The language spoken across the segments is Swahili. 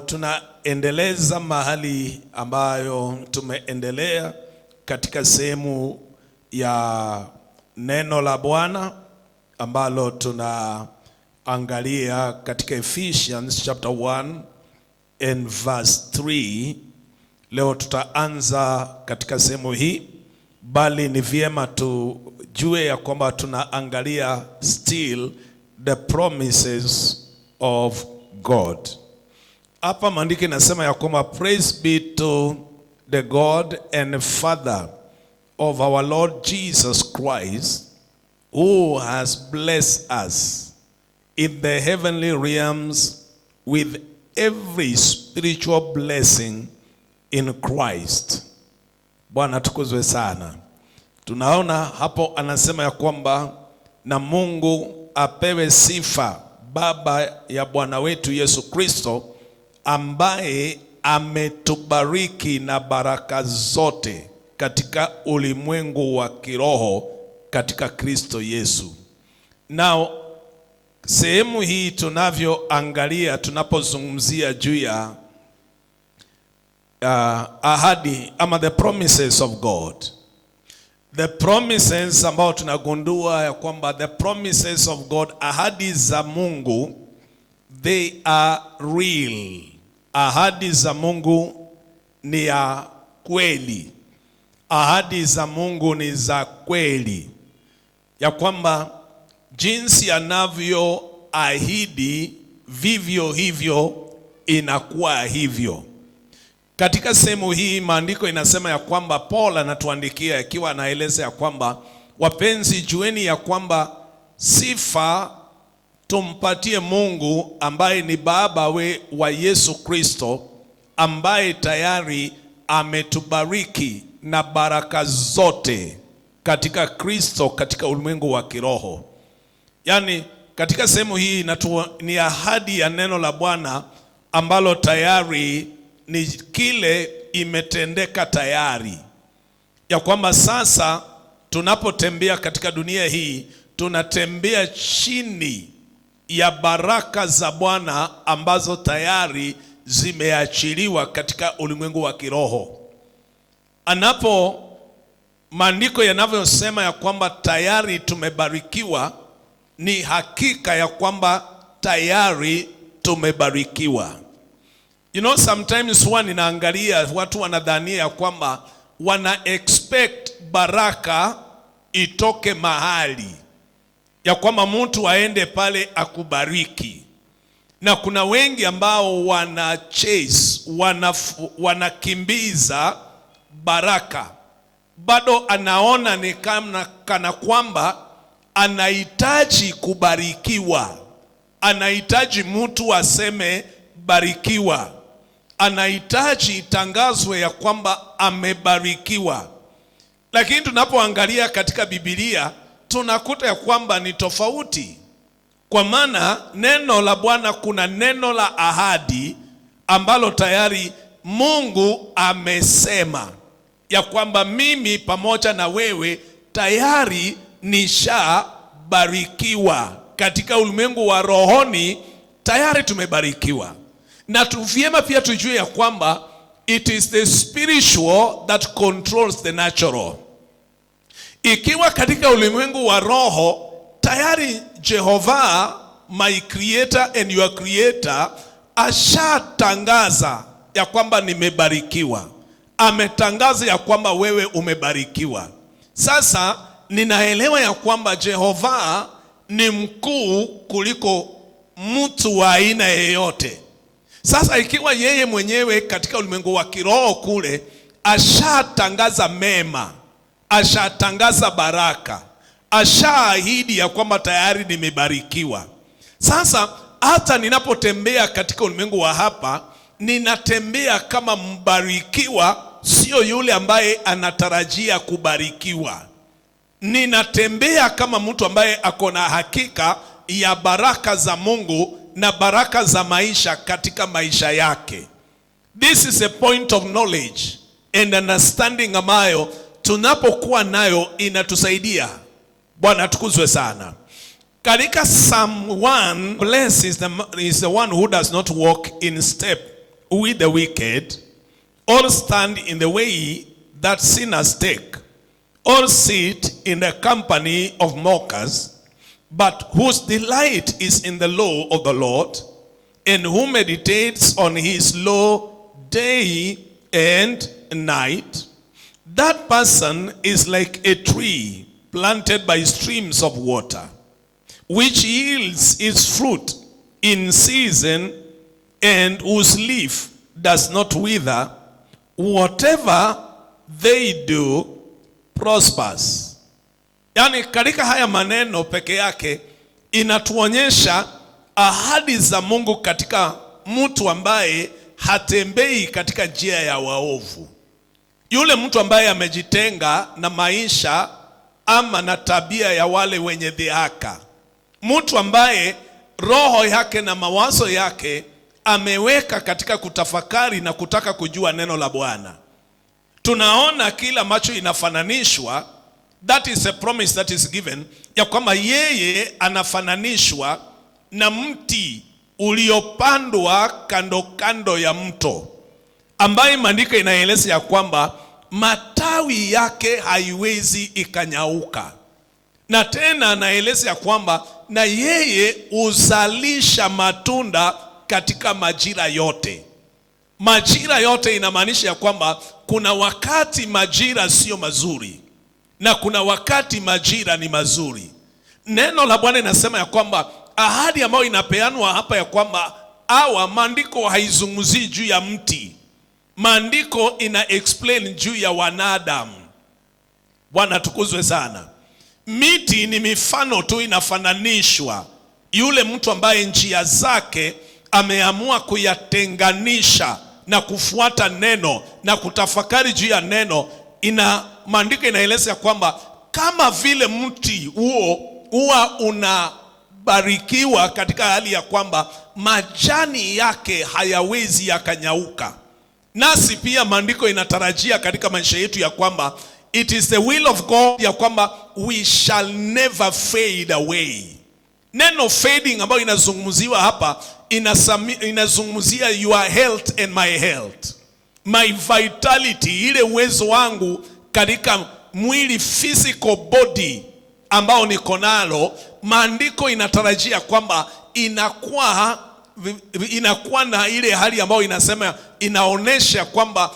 Tunaendeleza mahali ambayo tumeendelea katika sehemu ya neno la Bwana ambalo tunaangalia katika Ephesians chapter 1 and verse 3. Leo tutaanza katika sehemu hii, bali ni vyema tujue ya kwamba tunaangalia still the promises of God. Hapa maandiko inasema ya kwamba praise be to the God and Father of our Lord Jesus Christ, who has blessed us in the heavenly realms with every spiritual blessing in Christ. Bwana tukuzwe sana. Tunaona hapo anasema ya kwamba na Mungu apewe sifa, Baba ya Bwana wetu Yesu Kristo, ambaye ametubariki na baraka zote katika ulimwengu wa kiroho katika Kristo Yesu. Now, sehemu hii tunavyoangalia, tunapozungumzia juu ya ahadi ama the promises of God. The promises ambao tunagundua ya kwamba the promises of God, ahadi za Mungu, they are real. Ahadi za Mungu ni ya kweli. Ahadi za Mungu ni za kweli, ya kwamba jinsi anavyoahidi vivyo hivyo inakuwa hivyo. Katika sehemu hii maandiko inasema ya kwamba Paul anatuandikia akiwa anaeleza ya kwamba wapenzi, jueni ya kwamba sifa tumpatie Mungu ambaye ni Baba wa Yesu Kristo, ambaye tayari ametubariki na baraka zote katika Kristo katika ulimwengu wa kiroho. Yani katika sehemu hii ni ahadi ya neno la Bwana ambalo tayari ni kile imetendeka tayari, ya kwamba sasa tunapotembea katika dunia hii tunatembea chini ya baraka za Bwana ambazo tayari zimeachiliwa katika ulimwengu wa kiroho. Anapo maandiko yanavyosema ya kwamba tayari tumebarikiwa, ni hakika ya kwamba tayari tumebarikiwa. You know, sometimes huwa ninaangalia watu wanadhania ya kwamba wana expect baraka itoke mahali, ya kwamba mtu aende pale akubariki. Na kuna wengi ambao wana chase, wanakimbiza baraka. Bado anaona ni kana kwamba anahitaji kubarikiwa. Anahitaji mtu aseme barikiwa. Anahitaji tangazwe ya kwamba amebarikiwa. Lakini tunapoangalia katika Biblia tunakuta ya kwamba ni tofauti. Kwa maana neno la Bwana, kuna neno la ahadi ambalo tayari Mungu amesema ya kwamba mimi pamoja na wewe tayari nishabarikiwa katika ulimwengu wa rohoni, tayari tumebarikiwa. Na tuvyema pia tujue ya kwamba it is the spiritual that controls the natural. Ikiwa katika ulimwengu wa roho tayari Jehovah, my creator and your creator, ashatangaza ya kwamba nimebarikiwa. Ametangaza ya kwamba wewe umebarikiwa. Sasa ninaelewa ya kwamba Jehovah ni mkuu kuliko mtu wa aina yeyote. Sasa ikiwa yeye mwenyewe katika ulimwengu wa kiroho kule ashatangaza mema, ashatangaza baraka, ashaahidi ya kwamba tayari nimebarikiwa. Sasa hata ninapotembea katika ulimwengu wa hapa, ninatembea kama mbarikiwa, sio yule ambaye anatarajia kubarikiwa. Ninatembea kama mtu ambaye ako na hakika ya baraka za Mungu na baraka za maisha katika maisha yake. This is a point of knowledge and understanding ambayo tunapokuwa nayo inatusaidia. Bwana tukuzwe sana. Katika Psalm 1, blessed is the one who does not walk in step with the wicked, or stand in the way that sinners take, or sit in the company of mockers, but whose delight is in the law of the Lord, and who meditates on his law day and night. That person is like a tree planted by streams of water, which yields its fruit in season, and whose leaf does not wither. Whatever they do prospers. Yani katika haya maneno peke yake inatuonyesha ahadi za Mungu katika mtu ambaye hatembei katika njia ya waovu. Yule mtu ambaye amejitenga na maisha ama na tabia ya wale wenye dhihaka. Mtu ambaye roho yake na mawazo yake ameweka katika kutafakari na kutaka kujua neno la Bwana. Tunaona kila macho inafananishwa, that is a promise that is given, ya kwamba yeye anafananishwa na mti uliopandwa kando kando ya mto, ambaye maandiko inaeleza ya kwamba matawi yake haiwezi ikanyauka. Na tena anaeleza ya kwamba na yeye uzalisha matunda katika majira yote. Majira yote inamaanisha ya kwamba kuna wakati majira sio mazuri na kuna wakati majira ni mazuri. Neno la Bwana inasema ya kwamba ahadi ambayo inapeanwa hapa ya kwamba maandiko haizungumzii juu ya mti. Maandiko ina explain juu ya wanadamu. Bwana tukuzwe sana. Miti ni mifano tu, inafananishwa. Yule mtu ambaye njia zake ameamua kuyatenganisha na kufuata neno na kutafakari juu ya neno, maandiko inaeleza kwamba kama vile mti huwa unabarikiwa katika hali ya kwamba majani yake hayawezi yakanyauka. Nasi pia maandiko inatarajia katika maisha yetu ya kwamba it is the will of God ya kwamba we shall never fade away. Neno fading ambayo inazungumziwa hapa inazungumzia your health and my health, my vitality, ile uwezo wangu katika mwili, physical body ambao niko nalo. Maandiko inatarajia kwamba inakuwa na ile hali ambayo inasema, inaonesha kwamba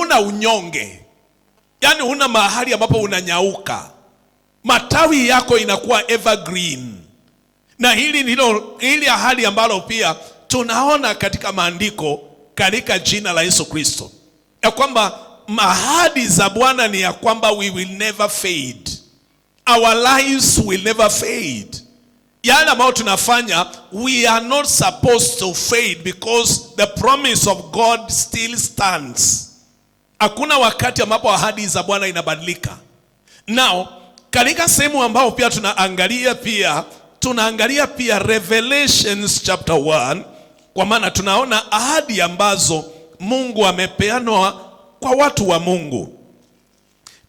una unyonge, yani una mahali ambapo unanyauka, matawi yako inakuwa evergreen. Na hili ndilo ile ahadi ambalo pia tunaona katika maandiko katika jina la Yesu Kristo, ya kwamba ahadi za Bwana ni ya kwamba we will never fade. Our lives will never fade. Yale ambayo tunafanya, we are not supposed to fade because the promise of God still stands. Hakuna wakati ambapo ahadi za Bwana inabadilika. Now, katika sehemu ambao pia tunaangalia pia Revelations chapter 1, kwa maana tunaona ahadi ambazo Mungu amepeana kwa watu wa Mungu.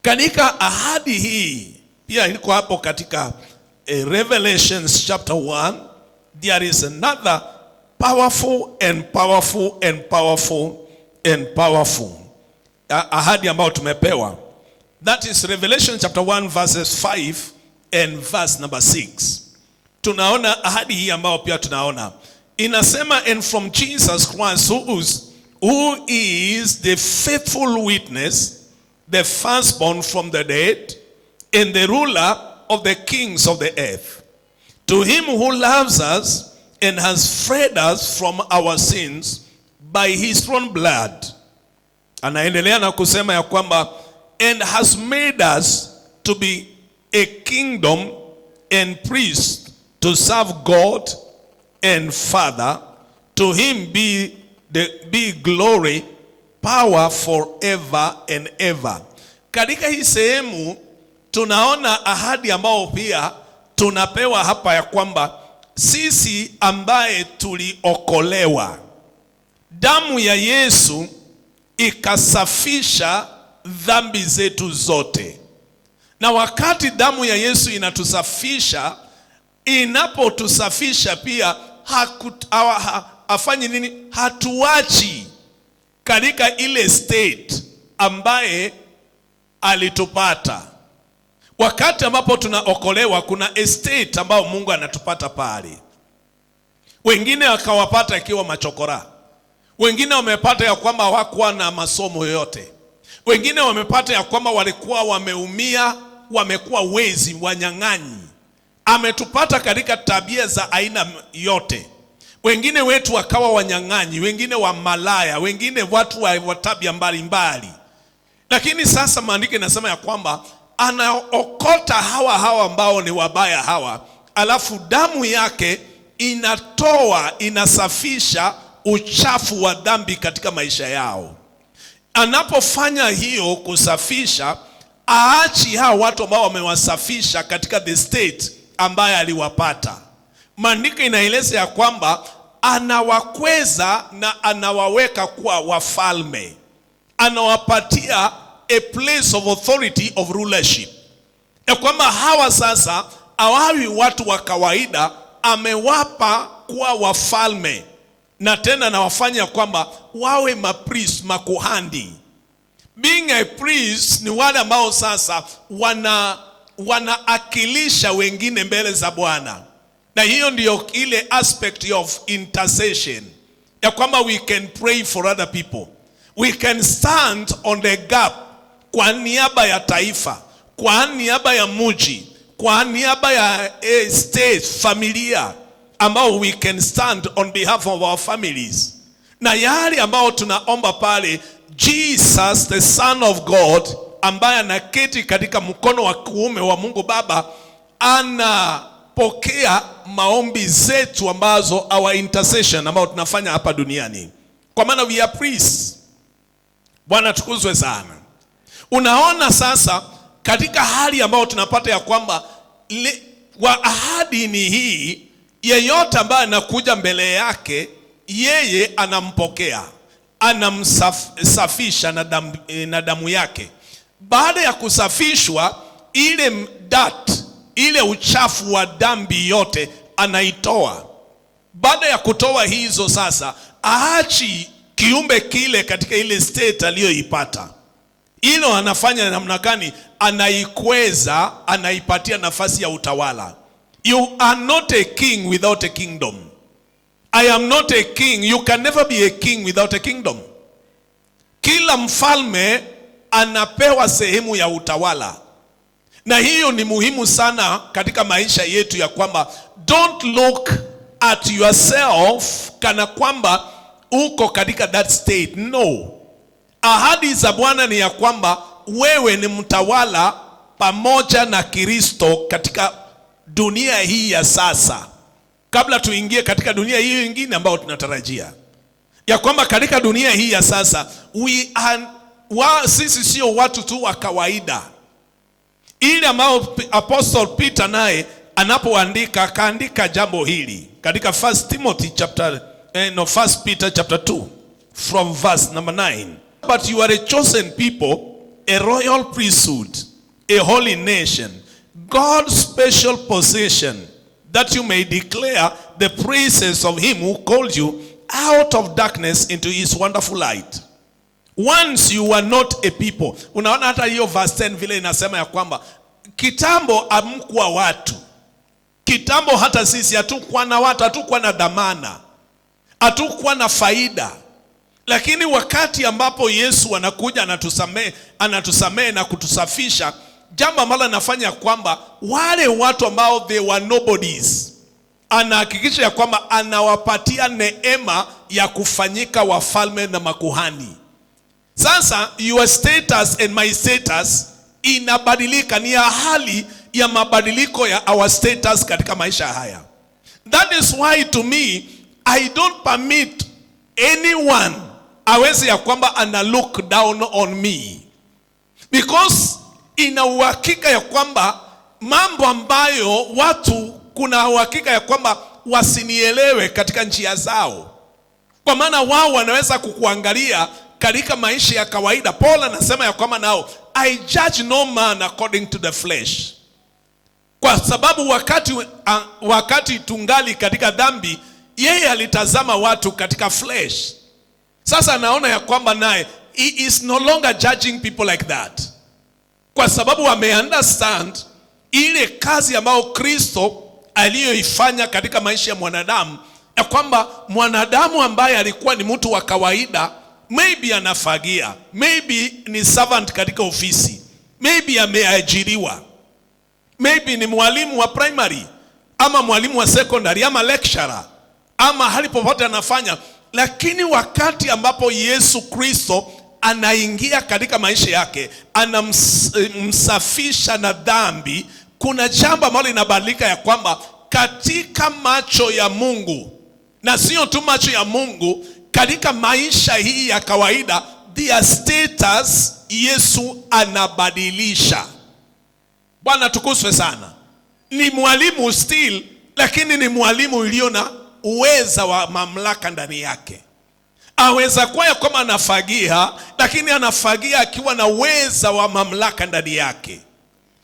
Katika ahadi hii pia iko hapo katika Revelations chapter 1, there is another powerful ahadi ambayo tumepewa. That is Revelation chapter 1 verses 5 and verse number 6. Tunaona ahadi hii ambayo pia tunaona inasema, and from Jesus Christ who is the faithful witness, the firstborn from the dead, and the ruler of the kings of the earth, to him who loves us and has freed us from our sins by his own blood. Anaendelea na kusema ya kwamba, and has made us to be a kingdom and priests to serve God and Father. To him be glory, power forever and ever. Katika hii sehemu tunaona ahadi ambao pia tunapewa hapa ya kwamba sisi ambaye tuliokolewa, damu ya Yesu ikasafisha dhambi zetu zote. Na wakati damu ya Yesu inatusafisha, inapotusafisha pia afanye nini? Hatuachi katika ile state ambaye alitupata. Wakati ambapo tunaokolewa, kuna estate ambao Mungu anatupata pale. Wengine wakawapata ikiwa machokora, wengine wamepata ya kwamba hawakuwa na masomo yoyote, wengine wamepata ya kwamba walikuwa wameumia, wamekuwa wezi, wanyang'anyi. Ametupata katika tabia za aina yote. Wengine wetu wakawa wanyang'anyi, wengine wa malaya, wengine watu wa tabia mbalimbali. Lakini sasa maandiko inasema ya kwamba anaokota hawa ambao ni wabaya hawa, alafu damu yake inasafisha uchafu wa dhambi katika maisha yao. Anapofanya hiyo kusafisha, aachi hao watu ambao wamewasafisha katika the state ambaye aliwapata. Maandiko inaeleza ya kwamba anawakweza na anawaweka kuwa wafalme. Anawapatia a place of authority of rulership. Ya kwamba hawa sasa hawawi watu wa kawaida, amewapa kuwa wafalme. Na tena anawafanya kwamba wawe mapriest, makuhani. Being a priest ni wale ambao sasa wanaakilisha wengine mbele za Bwana. Na hiyo ndiyo ile aspect of intercession, ya kwamba we can pray for other people. We can stand on the gap kwa niaba ya taifa, kwa niaba ya mji, kwa niaba ya state, familia, ambao we can stand on behalf of our families. Na yale ambao tunaomba pale, Jesus the Son of God, ambaye anaketi katika mkono wa kuume wa Mungu Baba, anapokea maombi zetu ambazo our intercession ambao tunafanya hapa duniani. Kwa maana we are priests. Bwana tukuzwe sana. Unaona sasa katika hali ambayo tunapata ya kwamba wa ahadi ni hii, yeyote ambaye anakuja mbele yake, yeye anampokea, anamsafisha na damu yake. Baada ya kusafishwa, ile ile uchafu wa dhambi yote anaitoa. Baada ya kutoa hizo sasa, aachi kiumbe kile katika ile state aliyoipata. Hilo anafanya namna gani? Anaikweza, anaipatia nafasi ya utawala. You are not a king without a kingdom. I am not a king. You can never be a king without a kingdom. Kila mfalme anapewa sehemu ya utawala. Na hiyo ni muhimu sana katika maisha yetu, ya kwamba don't look at yourself kana kwamba uko katika that state. No. Ahadi za Bwana ni ya kwamba wewe ni mtawala pamoja na Kristo katika dunia hii ya sasa, kabla tuingie katika dunia hii nyingine ambayo tunatarajia. Ya kwamba katika dunia hii ya sasa sisi sio watu tu wa kawaida. Ile ambao Apostle Peter naye anapoandika, akaandika jambo hili katika 1 Peter chapter 2 from verse number 9. But you are a chosen people, a royal priesthood, a holy nation, God's special possession, that you may declare the praises of him who called you out of darkness into his wonderful light. Once you were not a people. Unaona hata hiyo verse 10 vile inasema ya kwamba kitambo hamkuwa watu. Kitambo hata sisi hatukuwa na watu, hatukuwa na dhamana, hatukuwa na faida. Lakini wakati ambapo Yesu anakuja, anatusamehe na kutusafisha, jambo ambalo anafanya kwamba wale watu ambao they were nobodies, anahakikisha ya kwamba anawapatia neema ya kufanyika wafalme na makuhani. Sasa your status and my status inabadilika, ni hali ya mabadiliko ya our status katika maisha haya. That is why to me, I don't permit anyone aweze ya kwamba ana look down on me, because ina uhakika ya kwamba mambo ambayo watu kuna uhakika ya kwamba wasinielewe katika njia zao, kwa maana wao wanaweza kukuangalia katika maisha ya kawaida. Paul anasema ya kwamba nao, I judge no man according to the flesh. Kwa sababu wakati tungali katika dhambi, yeye alitazama watu katika flesh. Sasa anaona ya kwamba naye he is no longer judging people like that, kwa sababu ameunderstand ile kazi ambayo Kristo aliyoifanya katika maisha ya mwanadamu, ya kwamba mwanadamu ambaye alikuwa ni mtu wa kawaida, maybe anafagia, maybe ni servant katika ofisi, maybe ameajiriwa, maybe ni mwalimu wa primary ama mwalimu wa secondary ama lecturer ama hali popote anafanya, lakini wakati ambapo Yesu Kristo anaingia katika maisha yake, anamsafisha na dhambi, kuna jambo ambalo linabadilika, ya kwamba katika macho ya Mungu, na sio tu macho ya Mungu, katika maisha hii ya kawaida, their status Yesu anabadilisha. Bwana tukuzwe sana. Ni mwalimu still, lakini ni mwalimu iliyo na uweza wa mamlaka ndani yake. Aweza kuwa ya kwamba anafagia, lakini anafagia akiwa na uweza wa mamlaka ndani yake.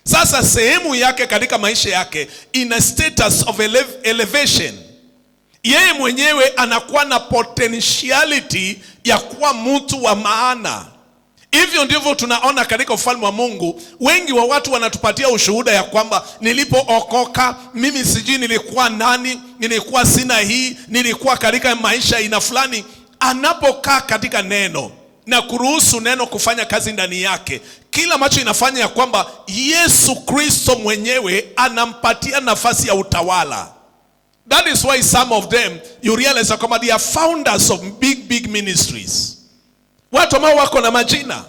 Sasa sehemu yake katika maisha yake ina status of elevation. Yeye mwenyewe anakuwa na potentiality ya kuwa mtu wa maana. Hivyo ndivyo tunaona katika ufalme wa Mungu. Wengi wa watu wanatupatia ushuhuda ya kwamba nilipookoka mimi sijui nilikuwa nani, nilikuwa sina hii, nilikuwa katika maisha ina fulani. Anapokaa katika neno na kuruhusu neno kufanya kazi ndani yake, kila macho inafanya ya kwamba Yesu Kristo mwenyewe anampatia nafasi ya utawala. That is why some of them, you realize kwamba they are founders of big ministries. Watu ambao wako na majina,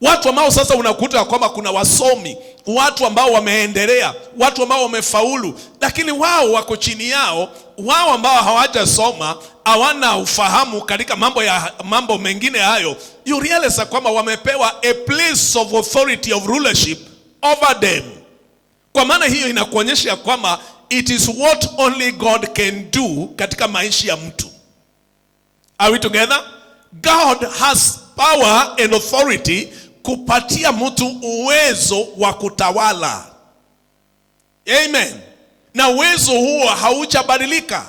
watu ambao sasa unakuta kwamba kuna wasomi, watu ambao wameendelea, watu ambao wamefaulu, lakini wao wako chini yao, wao ambao hawajasoma, hawana ufahamu katika mambo mengine hayo. You realize kwamba wamepewa a place of authority of rulership over them. Kwa maana hiyo inakuonyesha kwamba it is what only God can do katika maisha ya mtu. Are we together? God has power and authority kupatia mtu uwezo wa kutawala. Amen. Na uwezo huo haujabadilika.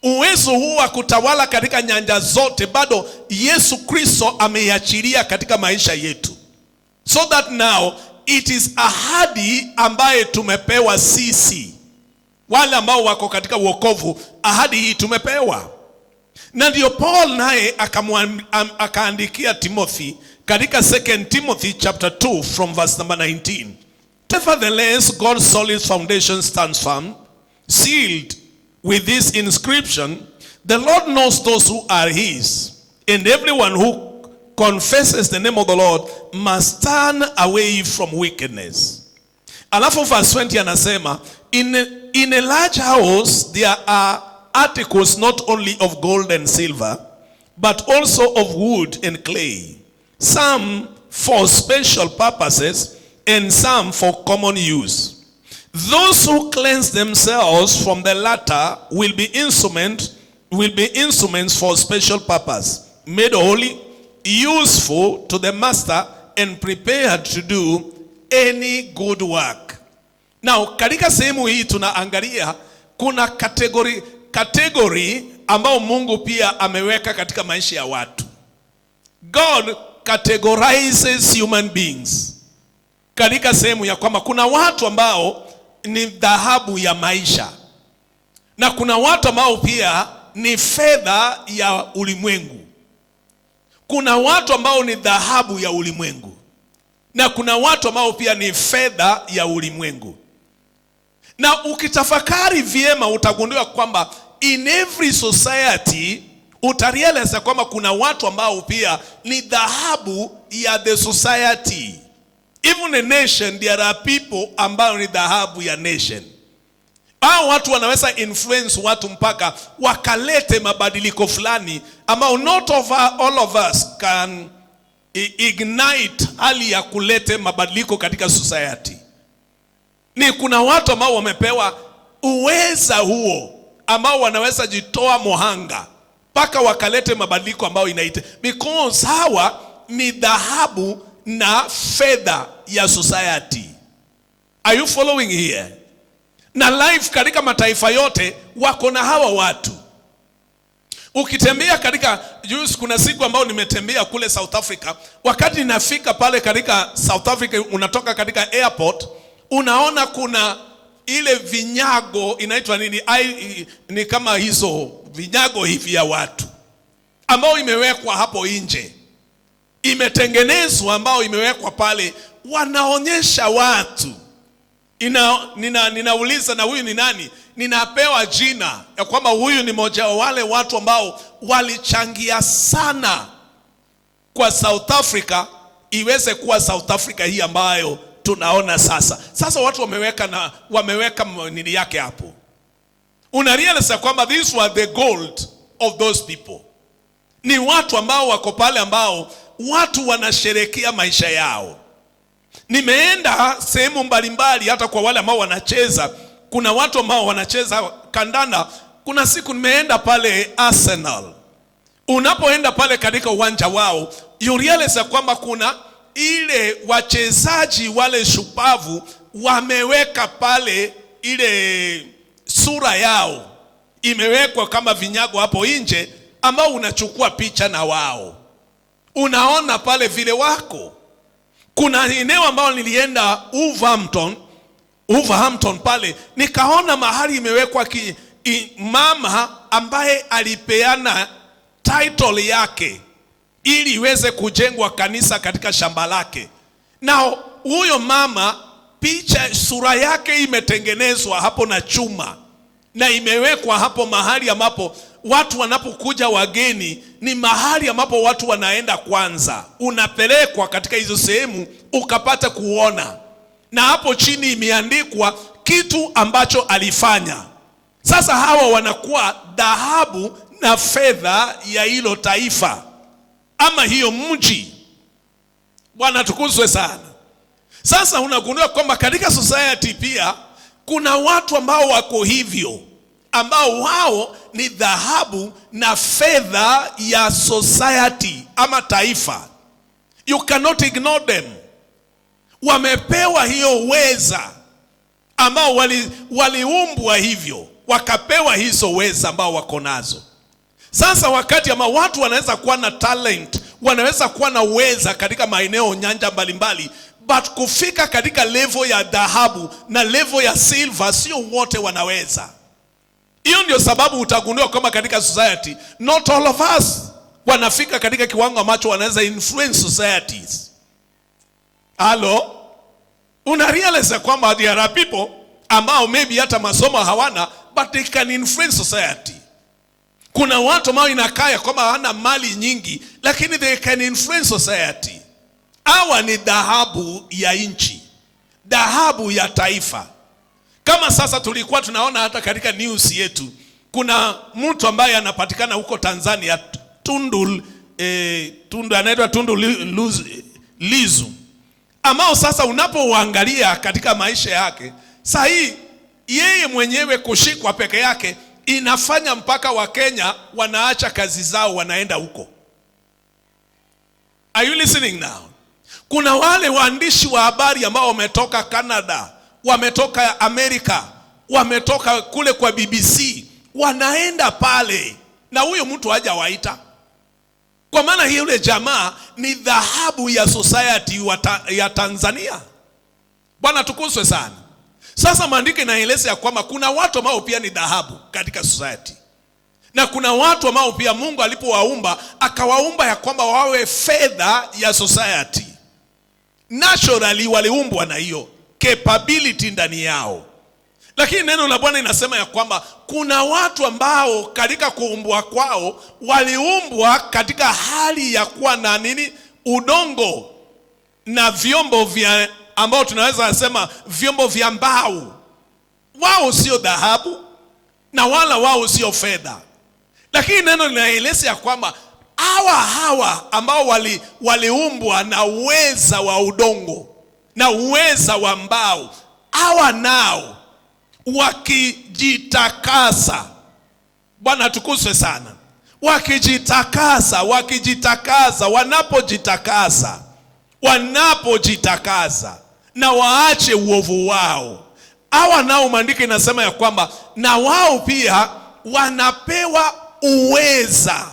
Uwezo huo wa kutawala katika nyanja zote bado Yesu Kristo ameiachilia katika maisha yetu. So that now it is ahadi ambaye tumepewa sisi, wale ambao wako katika wokovu. Ahadi hii tumepewa. Na ndio Paul naye akaandikia Timothy katika 2 Timothy chapter 2 from verse number 19. Nevertheless, God's solid foundation stands firm, sealed with this inscription: the Lord knows those who are his, and everyone who confesses the name of the Lord must turn away from wickedness. Alafu verse 20 anasema, in a large house there are articles not only of gold and silver, but also of wood and clay, some for special purposes and some for common use. Those who cleanse themselves from the latter will be instruments for special purpose, made holy, useful to the master, and prepared to do any good work. Now, katika sehemu hii tunaangalia kuna kategori ambao Mungu pia ameweka katika maisha ya watu. God categorizes human beings katika sehemu ya kwamba kuna watu ambao ni dhahabu ya maisha, na kuna watu ambao pia ni fedha ya ulimwengu. Kuna watu ambao ni dhahabu ya ulimwengu, na kuna watu ambao pia ni fedha ya ulimwengu. Na ukitafakari vyema utagundua kwamba in every society utarealize kwamba kuna watu ambao pia ni dhahabu ya the society. Even a nation, there are people ambao ni dhahabu ya nation. Hao watu wanaweza influence watu mpaka wakalete mabadiliko fulani ambao not all of us can ignite hali ya kulete mabadiliko katika society. Ni kuna watu ambao wamepewa uweza huo ambao wanaweza jitoa mohanga mpaka wakalete mabadiliko ambao inaite, because hawa ni dhahabu na fedha ya society. Are you following here? na life katika mataifa yote wako na hawa watu. Ukitembea katika juzi, kuna siku ambao nimetembea kule South Africa, wakati ninafika pale katika South Africa, unatoka katika airport, unaona kuna ile vinyago inaitwa nini, ni kama hizo vinyago hivi ya watu ambao imewekwa hapo nje, imetengenezwa ambao imewekwa pale, wanaonyesha watu. Ninauliza, na huyu ni nani? Ninapewa jina ya kwamba huyu ni mmoja wa wale watu ambao walichangia sana kwa South Africa iweze kuwa South Africa hii ambayo tunaona sasa. Sasa watu wameweka nini yake hapo. Unarealize kwamba these were the gold of those people. Ni watu ambao wako pale ambao watu wanasherehekea maisha yao. Nimeenda sehemu mbalimbali, hata kwa wale ambao wanacheza. Kuna watu ambao wanacheza kandanda. Kuna siku nimeenda pale Arsenal. Unapoenda pale katika uwanja wao, you realize kwamba kuna ile wachezaji wale shupavu wameweka pale ile sura yao, imewekwa kama vinyago hapo nje, ambao unachukua picha na wao. Unaona pale vile wako. Kuna eneo ambao nilienda Wolverhampton pale, nikaona mahali imewekwa mama ambaye alipeana title yake ili iweze kujengwa kanisa katika shamba lake. Na huyo mama, picha sura yake imetengenezwa hapo na chuma, na imewekwa hapo mahali ambapo watu wanapokuja wageni, ni mahali ambapo watu wanaenda kwanza. Unapelekwa katika hizo sehemu ukapata kuona, na hapo chini imeandikwa kitu ambacho alifanya. Sasa hawa wanakuwa dhahabu na fedha ya hilo taifa ama hiyo mji. Bwana tukuzwe sana. Sasa unagundua kwamba katika society pia kuna watu ambao wako hivyo, ambao wao ni dhahabu na fedha ya society ama taifa. You cannot ignore them. Wamepewa hiyo uweza ambao waliumbwa hivyo, wakapewa hizo uweza ambao wako nazo. Sasa wakati ama watu wanaweza kuwa na talent, wanaweza kuwa na uweza katika maeneo nyanja mbalimbali, but kufika katika level ya dhahabu na level ya silver sio wote wanaweza. Hiyo ndio sababu utagundua kwamba katika society not all of us wanafika katika kiwango ambacho wanaweza influence societies. Hello? Unarealize kwamba there are people ambao maybe hata masomo hawana, but they can influence society. Kuna watu ambao inakaya kwamba hawana mali nyingi, lakini they can influence society. Hawa ni dhahabu ya nchi, dhahabu ya taifa. Kama sasa tulikuwa tunaona hata katika news yetu, kuna mtu ambaye anapatikana huko Tanzania, Tundu anaitwa Tundu Lissu, ambao sasa unapoangalia katika maisha yake, sahi yeye mwenyewe kushikwa peke yake inafanya mpaka wa Kenya wanaacha kazi zao wanaenda huko. Are you listening now? Kuna wale waandishi wa habari ambao wametoka Canada, wametoka Amerika, wametoka kule kwa BBC, wanaenda pale na huyo mtu hajawaita. Kwa maana yule jamaa ni dhahabu ya society ya Tanzania. Bwana tukuzwe sana. Sasa maandiko inaeleza ya kwamba kuna watu ambao pia ni dhahabu katika society, na kuna watu ambao pia Mungu alipowaumba akawaumba ya kwamba wawe fedha ya society. Naturally waliumbwa na hiyo capability ndani yao. Lakini neno la Bwana inasema ya kwamba kuna watu ambao katika kuumbwa kwao waliumbwa katika hali ya kuwa na nini, udongo na vyombo vya ambao tunaweza kusema vyombo vya mbao. Wao sio dhahabu na wala wao sio fedha. Lakini neno linaeleza ya kwamba hawa ambao waliumbwa na uweza wa udongo na uweza wa mbao, hawa nao wakijitakasa. Bwana tukuzwe sana. Wakijitakasa, wanapojitakasa na waache uovu wao, hawa nao maandiko inasema ya kwamba na wao pia wanapewa uweza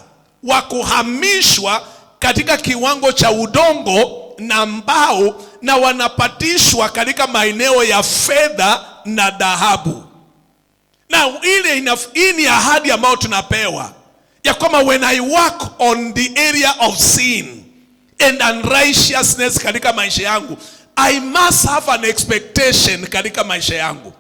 wa kuhamishwa katika kiwango cha udongo na mbao, na wanapatishwa katika maeneo ya fedha na dhahabu. Na hii ni ahadi ambayo tunapewa ya kwamba when I work on the area of sin and unrighteousness katika maisha yangu, I must have an expectation katika maisha yangu.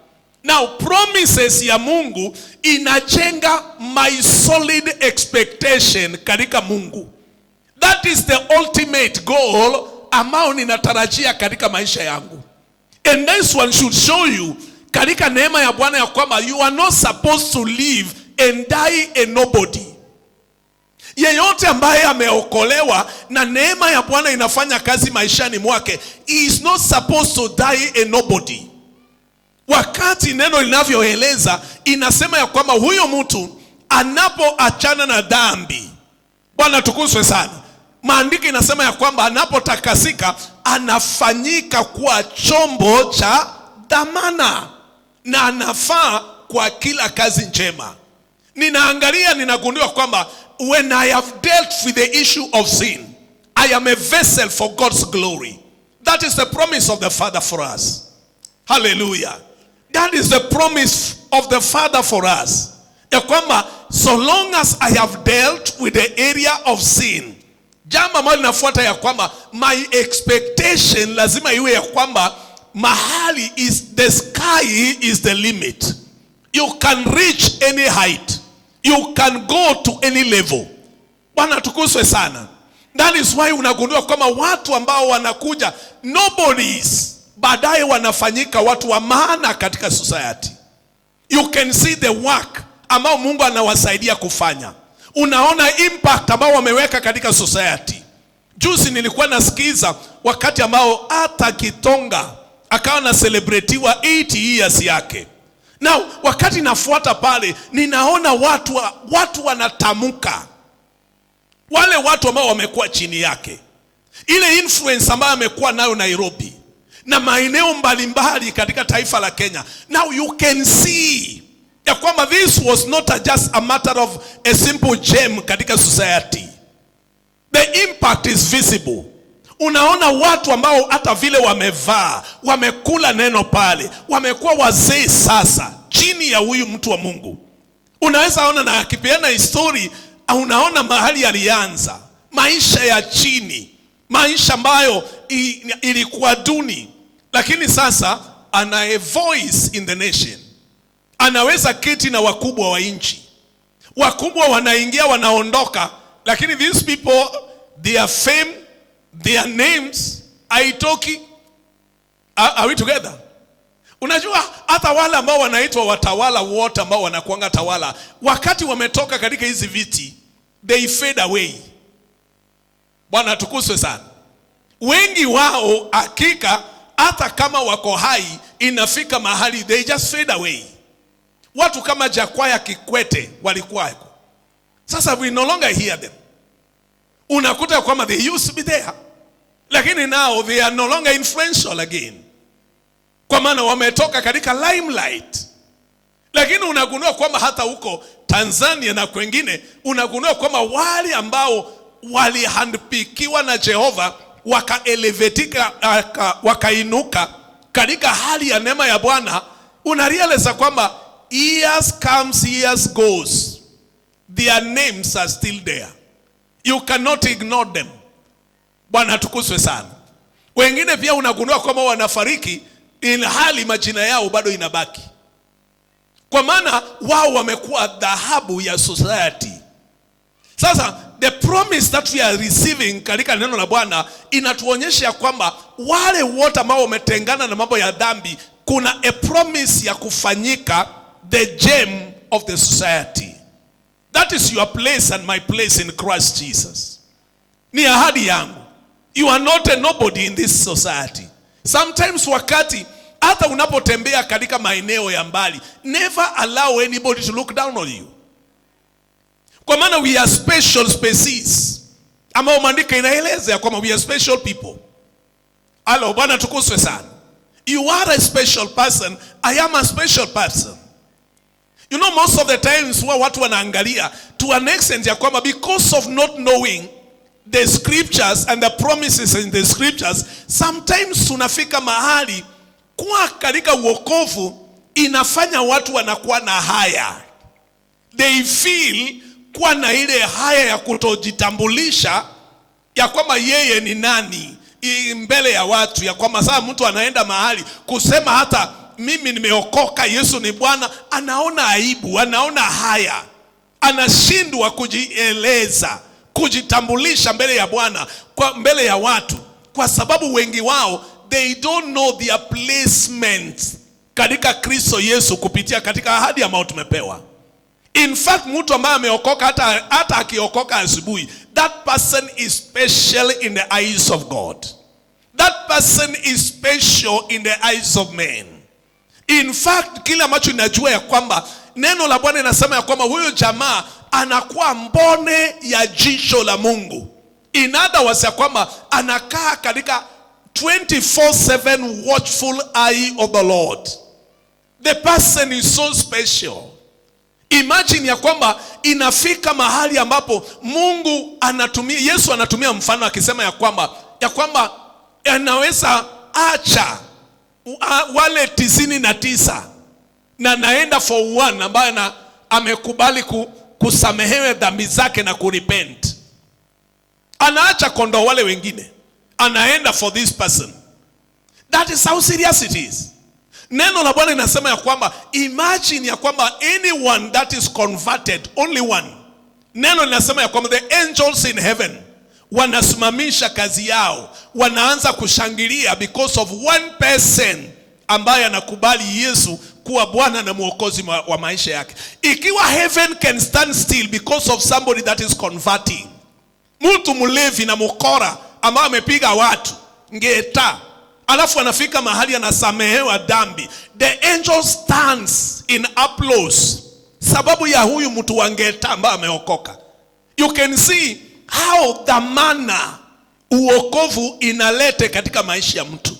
Now promises ya Mungu inajenga my solid expectation katika Mungu. That is the ultimate goal ambao ninatarajia katika maisha yangu. And this one should show you katika neema ya Bwana ya kwamba you are not supposed to live and die a nobody. Yeyote ambaye ameokolewa na neema ya Bwana inafanya kazi maishani mwake, he is not supposed to die a nobody. Wakati neno linavyoeleza inasema ya kwamba huyo mtu anapoachana na dhambi, Bwana tukuzwe sana, maandiko inasema ya kwamba anapotakasika anafanyika kuwa chombo cha dhamana na anafaa kwa kila kazi njema. Ninaangalia, ninagundua kwamba when I have dealt with the issue of sin, I am a vessel for God's glory. That is the promise of the Father for us. Hallelujah. That is the promise of the Father for us. Ya kwamba so long as I have dealt with the area of sin, jambo ambalo linafuata ya kwamba my expectation lazima iwe ya kwamba mahali is the sky is the limit. You can reach any height. You can go to any level. Bwana tukuzwe sana. That is why unagundua kwamba watu ambao wanakuja nobodies, baadaye wanafanyika watu wa maana katika society. You can see the work ambao Mungu anawasaidia kufanya. Unaona impact ambao wameweka katika society. Juzi nilikuwa nasikiza wakati ambao hata Kitonga akawa na celebratiwa 80 years yake. Now wakati nafuata pale ninaona watu wanatamuka, wale watu ambao wamekuwa chini yake, ile influence ambayo amekuwa nayo Nairobi na maeneo mbalimbali katika taifa la Kenya. Now you can see ya kwamba this was not just a matter of a simple gem katika society. The impact is visible. Unaona watu ambao hata vile wamevaa, wamekula neno pale, wamekuwa wazee sasa chini ya huyu mtu wa Mungu. Unaweza ona na akipeana history, unaona mahali alianza, maisha ya chini, maisha ambayo ilikuwa duni, lakini sasa ana a voice in the nation. Anaweza keti na wakubwa wa nchi. Wakubwa wanaingia wanaondoka, lakini these people, their fame, their names, haitoki. Are we together? Unajua hata wale ambao wanaitwa watawala wote ambao wanakuanga tawala, wakati wametoka katika hizi viti, they fade away. Bwana tukuzwe sana. Wengi wao hakika hata kama wako hai inafika mahali they just fade away. Watu kama Jakaya Kikwete walikuwa. Sasa we no longer hear them. Unakuta kwamba they used to be there, lakini now they are no longer influential again, kwa maana wametoka katika limelight. Lakini unagundua kwamba hata huko Tanzania na kwengine unagundua kwamba wale ambao walihandpikiwa na Jehova wakaelevetika, wakainuka katika hali ya neema ya Bwana, unarealize kwamba years comes, years goes, their names are still there. You cannot ignore them. Bwana tukuzwe sana. Wengine pia unagundua kwamba wanafariki ilhali majina yao bado inabaki, kwa maana wao wamekuwa dhahabu ya society. Sasa the promise that we are receiving katika neno la Bwana inatuonyesha kwamba wale wote ambao wametengana na mambo ya dhambi, kuna a promise ya kufanyika the gem of the society. That is your place and my place in Christ Jesus. Ni ahadi yangu. You are not a nobody in this society. Sometimes wakati hata unapotembea katika maeneo ya mbali, never allow anybody to look down on you. Kwa maana we are special species. Ama maandiko inaeleza ya kwamba we are special people. Bwana tukuzwe sana. You are a special person. I am a special person. You know, most of the times watu wanaangalia to an extent ya kwamba because of not knowing the scriptures and the promises in the scriptures, sometimes tunafika mahali kwa katika wokovu inafanya watu wanakuwa na haya. They feel kuwa na ile haya ya kutojitambulisha ya kwamba yeye ni nani mbele ya watu, ya kwamba sasa mtu anaenda mahali kusema hata mimi nimeokoka, Yesu ni Bwana, anaona aibu, anaona haya, anashindwa kujieleza, kujitambulisha mbele ya Bwana, kwa mbele ya watu, kwa sababu wengi wao they don't know their placement katika Kristo Yesu kupitia katika ahadi ambayo tumepewa. In fact, mtu ambaye ameokoka hata akiokoka asubuhi, that person is special in the eyes of God. That person is special in the eyes of men. In fact, kile ambacho ninajua ya kwamba neno la Bwana linasema ya kwamba huyo jamaa anakuwa mbone ya jicho la Mungu. In other words, ya kwamba anakaa katika 24/7 watchful eye of the Lord. The person is so special. Imagine ya kwamba inafika mahali ambapo Mungu anatumia, Yesu anatumia mfano akisema ya kwamba anaweza acha wale 99 na naenda for one ambaye amekubali kusamehewe dhambi zake na kurepent. Anaacha kondoo wale wengine, anaenda for this person. That is how serious it is. Neno la Bwana linasema ya kwamba imagine ya kwamba anyone that is converted, only one. Neno linasema ya kwamba the angels in heaven wanasimamisha kazi yao, wanaanza kushangilia because of one person ambaye anakubali Yesu kuwa Bwana na Mwokozi wa maisha yake. Ikiwa heaven can stand still because of somebody that is converting, mtu mlevi na mukora ambaye amepiga watu ngeta, alafu anafika mahali anasamehewa dhambi, the angel stands in applause sababu ya huyu mtu wangeta ambaye ameokoka. You can see how the manner uokovu inalete katika maisha ya mtu.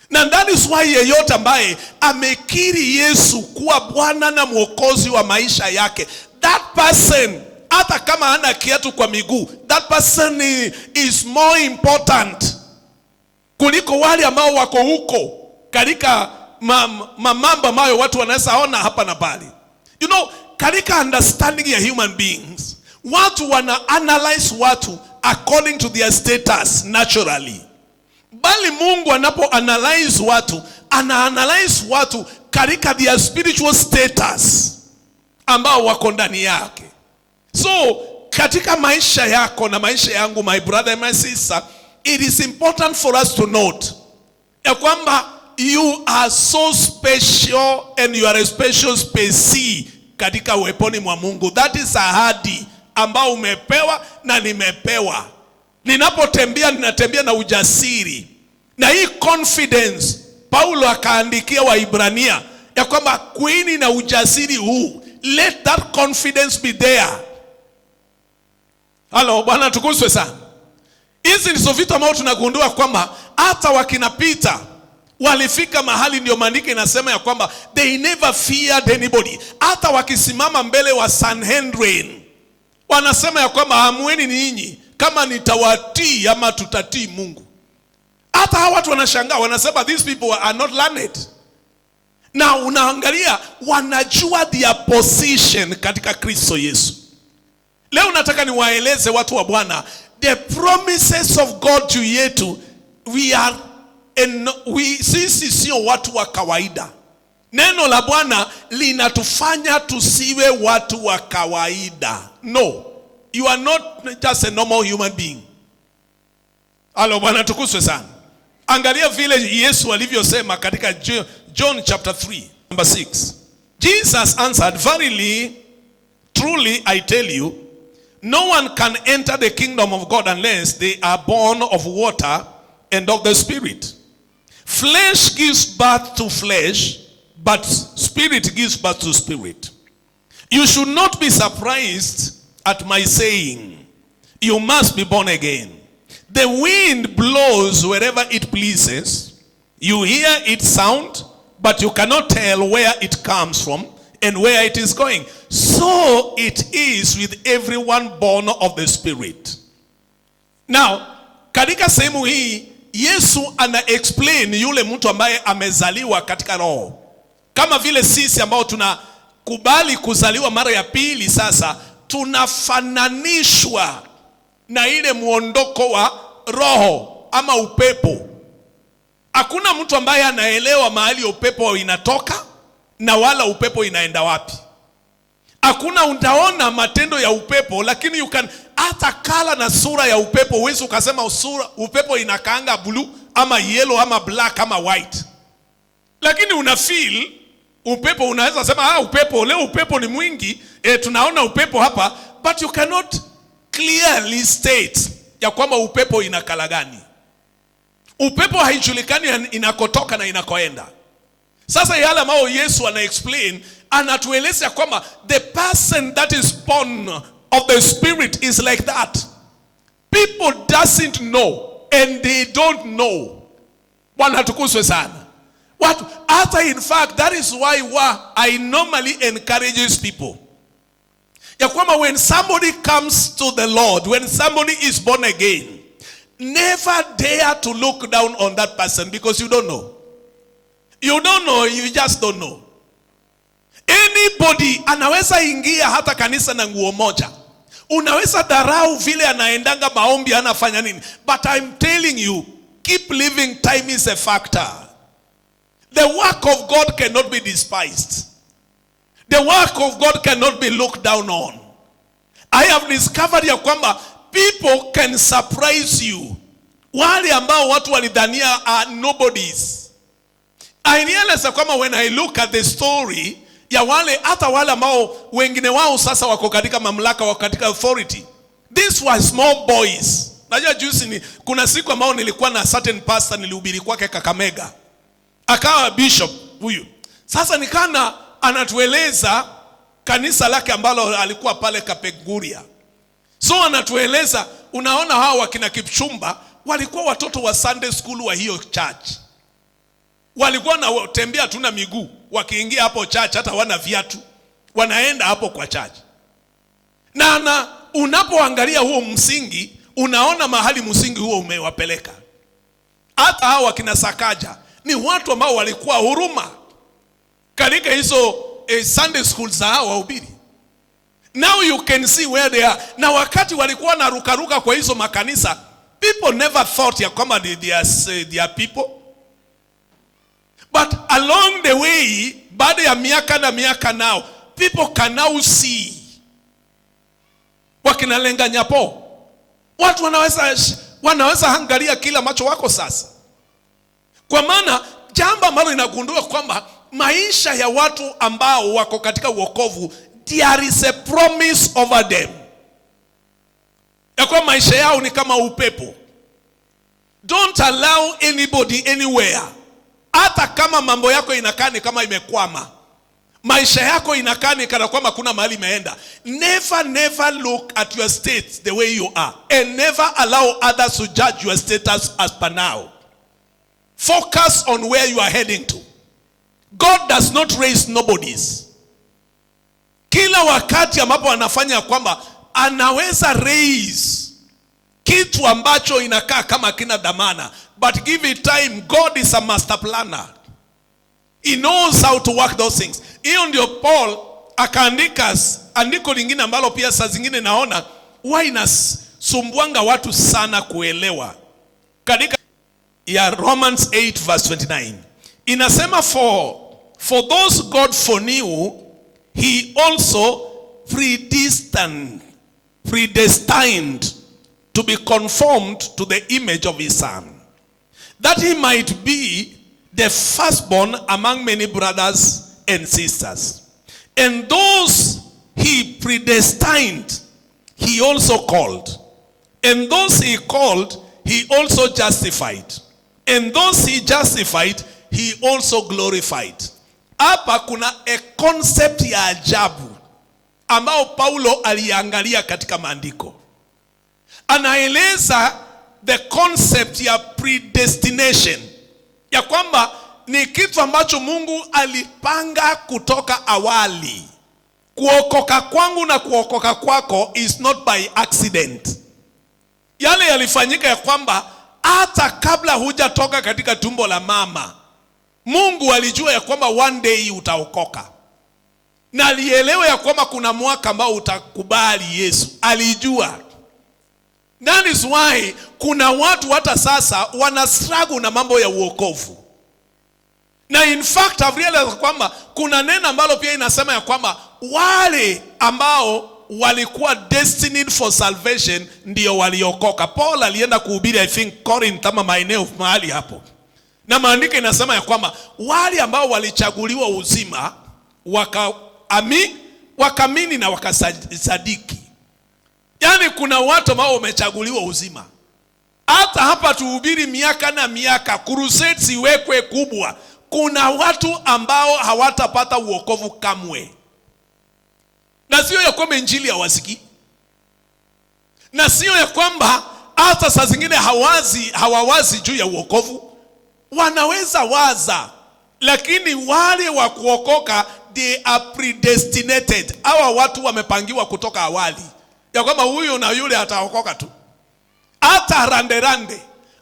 Na that is why yeyote ambaye amekiri Yesu kuwa Bwana na Mwokozi wa maisha yake, that person, hata kama hana kiatu kwa miguu, that person is more important kuliko wale ambao wako huko katika mambo ambayo watu wanaweza ona hapa na pale. You know, katika understanding ya human beings, watu wana analyze watu according to their status naturally. Bali Mungu anapo analyze watu, ana-analyze watu katika their spiritual status ambao wako ndani yake. So, katika maisha yako na maisha yangu, my brother and my sister, it is important for us to note ya kwamba you are so special and you are a special species katika uweponi mwa Mungu. That is ahadi ambao umepewa na nimepewa. Ninapotembea ninatembea na ujasiri. Na hii confidence Paulo akaandikia Waibrania ya kwamba kuini na ujasiri huu, let that confidence be there. Halo, Bwana tukuzwe sana. Hizi ndizo vitu ambavyo tunagundua kwamba hata wakina Peter walifika mahali, ndio maandiko inasema ya kwamba they never feared anybody. Hata wakisimama mbele wa Sanhedrin wanasema ya kwamba amueni ninyi kama nitawatii ama tutatii Mungu. Hata hawa watu wanashangaa, wanasema these people are not learned. Na unaangalia wanajua their position katika Kristo Yesu. Leo nataka niwaeleze watu wa Bwana, the promises of God juu yetu, sisi sio watu wa kawaida. Neno la Bwana linatufanya tusiwe watu wa kawaida. No, you are not just a normal human being. Halo, Bwana tukuzwe sana. Angalia vile Yesu alivyosema katika John chapter 3 number 6. Jesus answered, verily, truly I tell you, no one can enter the kingdom of God unless they are born of water and of the Spirit. Flesh gives birth to flesh, but spirit gives birth to spirit. You should not be surprised at my saying, you must be born again. The wind blows wherever it pleases. You hear its sound, but you cannot tell where it comes from and where it is going. So it is with everyone born of the Spirit. Now, katika sehemu hii Yesu ana explain yule mtu ambaye amezaliwa katika roho. Kama vile sisi ambao tunakubali kuzaliwa mara ya pili, sasa tunafananishwa na ile muondoko wa roho ama upepo. Hakuna mtu ambaye anaelewa mahali upepo inatoka na wala upepo inaenda wapi. Hakuna utaona matendo ya upepo, lakini you can hata kala na sura ya upepo huwezi ukasema upepo inakaanga blue ama yellow ama black ama white. Lakini una feel upepo, unaweza sema upepo leo, upepo ni mwingi, tunaona upepo hapa, but you cannot clearly state ya kwamba upepo inakala gani. Upepo haijulikani inakotoka na inakoenda. Sasa yale ambao Yesu ana explain, anatueleza kwamba the person that is born of the Spirit is like that. People doesn't know and they don't know. Bwana tukuzwe sana. In fact, that is why I normally encourages people. Ya kwamba when somebody comes to the Lord, when somebody is born again, never dare to look down on that person because you don't know. You don't know, you just don't know. Anybody anaweza ingia hata kanisa na nguo moja. Unaweza dharau vile anaendanga maombi anafanya nini. But I'm telling you, keep living, time is a factor. The work of God cannot be despised. The work of God cannot be looked down on. I have discovered ya kwamba people can surprise you. Wale ambao watu walidhania are nobodies. I realize kwamba when I look at the story ya hata wale ambao wengine wao sasa wako katika mamlaka, wako katika authority. These were small boys. Najua juzi kuna siku ambao nilikuwa na certain pastor nilihubiri kwake Kakamega. Akawa bishop huyu. Sasa nikana anatueleza kanisa lake ambalo alikuwa pale Kapeguria. So anatueleza, unaona hao wakina Kipchumba walikuwa watoto wa Sunday school wa hiyo church. Walikuwa na tembea tuna miguu, wakiingia hapo church hata wana viatu, wanaenda hapo kwa church. Na unapoangalia huo msingi, unaona mahali msingi huo umewapeleka. Hata hao wakina Sakaja ni watu ambao walikuwa huruma katika hizo Sunday schools za hao wahubiri. Now you can see where they are. Na wakati walikuwa na rukaruka kwa hizo makanisa, people never thought ya kwamba they are people. But along the way, baada ya miaka na miaka now, people can now see. Wakina Lenga Nyapo, watu wanaweza angalia kila macho wako sasa. Kwa maana jambo ambalo inagundua kwamba maisha ya watu ambao wako katika wokovu, there is a promise over them. Ya kwa maisha yao ni kama upepo. Don't allow anybody anywhere. Hata kama mambo yako inakaa ni kama imekwama, maisha yako inakaa ni kana kwamba kuna mahali imeenda, never look at your state the way you are, and never allow others to judge your status as per now. Focus on where you are heading to. God does not raise nobodies. Kila wakati ambapo anafanya kwamba anaweza raise kitu ambacho inakaa kama kina dhamana, but give it time. God is a master planner. He knows how to work those things. Hiyo ndio Paul akaandika andiko lingine ambalo pia saa zingine naona huwa inasumbuanga watu sana kuelewa. Katika ya Romans 8 verse 29 inasema, for those God foreknew, he also predestined to be conformed to the image of his son, that he might be the firstborn among many brothers and sisters. And those he predestined, he also called. And those he called, he also justified. And those he justified, he also glorified. Hapa kuna a concept ya ajabu ambao Paulo aliangalia katika maandiko. Anaeleza the concept ya predestination. ya kwamba ni kitu ambacho Mungu alipanga kutoka awali. Kuokoka kwangu na kuokoka kwako is not by accident. Yale yalifanyika ya kwamba hata kabla hujatoka katika tumbo la mama, Mungu alijua ya kwamba one day utaokoka. Na alielewa ya kwamba kuna mwaka ambao utakubali Yesu. Alijua. That is why kuna watu hata sasa wana struggle na mambo ya uokovu. Na in fact I've realized kwamba kuna neno ambalo pia inasema ya kwamba wale ambao walikuwa destined for salvation ndio waliokoka. Paul alienda kuhubiri I think Corinth ama maeneo mahali hapo. Na maandiko inasema ya kwamba wale ambao walichaguliwa uzima wakaamini na wakasadiki. Yaani kuna watu ambao wamechaguliwa uzima. Hata hapa tuhubiri miaka na miaka, crusades iwekwe kubwa, kuna watu ambao hawatapata uokovu kamwe. Na sio ya kwamba injili hawasikii. Na sio ya kwamba hata saa zingine hawawazi juu ya uokovu. Wanaweza waza, lakini wale wa kuokoka they are predestinated. Hawa watu wamepangiwa kutoka awali ya kwamba huyu na yule ataokoka tu. Hata rande,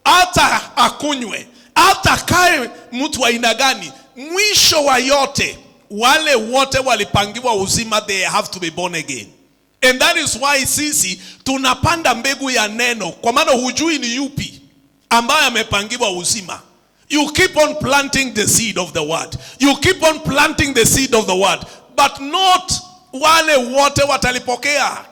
hata akunywe, hata kae mtu wa aina gani, mwisho wa yote wale wote walipangiwa uzima, they have to be born again. And that is why sisi tunapanda mbegu ya neno, kwa maana hujui ni yupi ambaye amepangiwa uzima. You keep on planting the seed of the word. You keep on planting the seed of the word. But not wale wote watalipokea.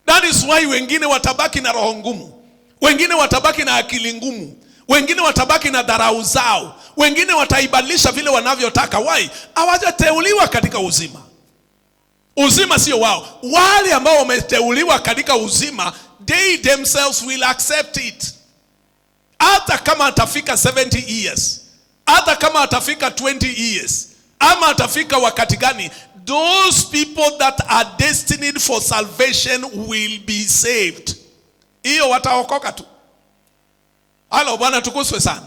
That is why wengine watabaki na roho ngumu. Wengine watabaki na akili ngumu. Wengine watabaki na dharau zao. Wengine wataibadilisha vile wanavyotaka. Why? Hawajateuliwa katika uzima. Uzima sio wao. Wale ambao wameteuliwa katika uzima, they themselves will accept it. Hata kama atafika 70 years, hata kama atafika 20 years, ama atafika wakati gani, those people that are destined for salvation will be saved. Hiyo wataokoka tu. Halo, Bwana tukuzwe sana.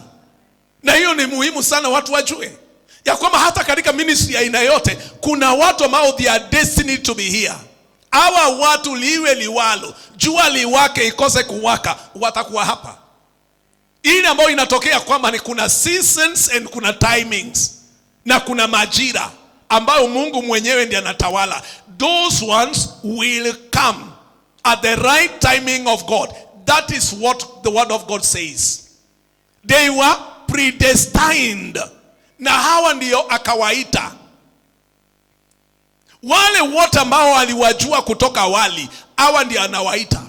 Na hiyo ni muhimu sana watu wajue ya kwamba hata katika ministry ya aina yote kuna watu ambao they are destined to be here. Hawa watu liwe liwalo, jua liwake ikose kuwaka, watakuwa hapa. Ile ambayo inatokea kwamba ni kuna seasons and kuna timings na kuna majira ambayo Mungu mwenyewe ndiye anatawala. Those ones will come at the right timing of God. That is what the word of God says. They were predestined. Na hawa ndio akawaita. Wale wote ambao aliwajua kutoka awali, hawa ndio anawaita.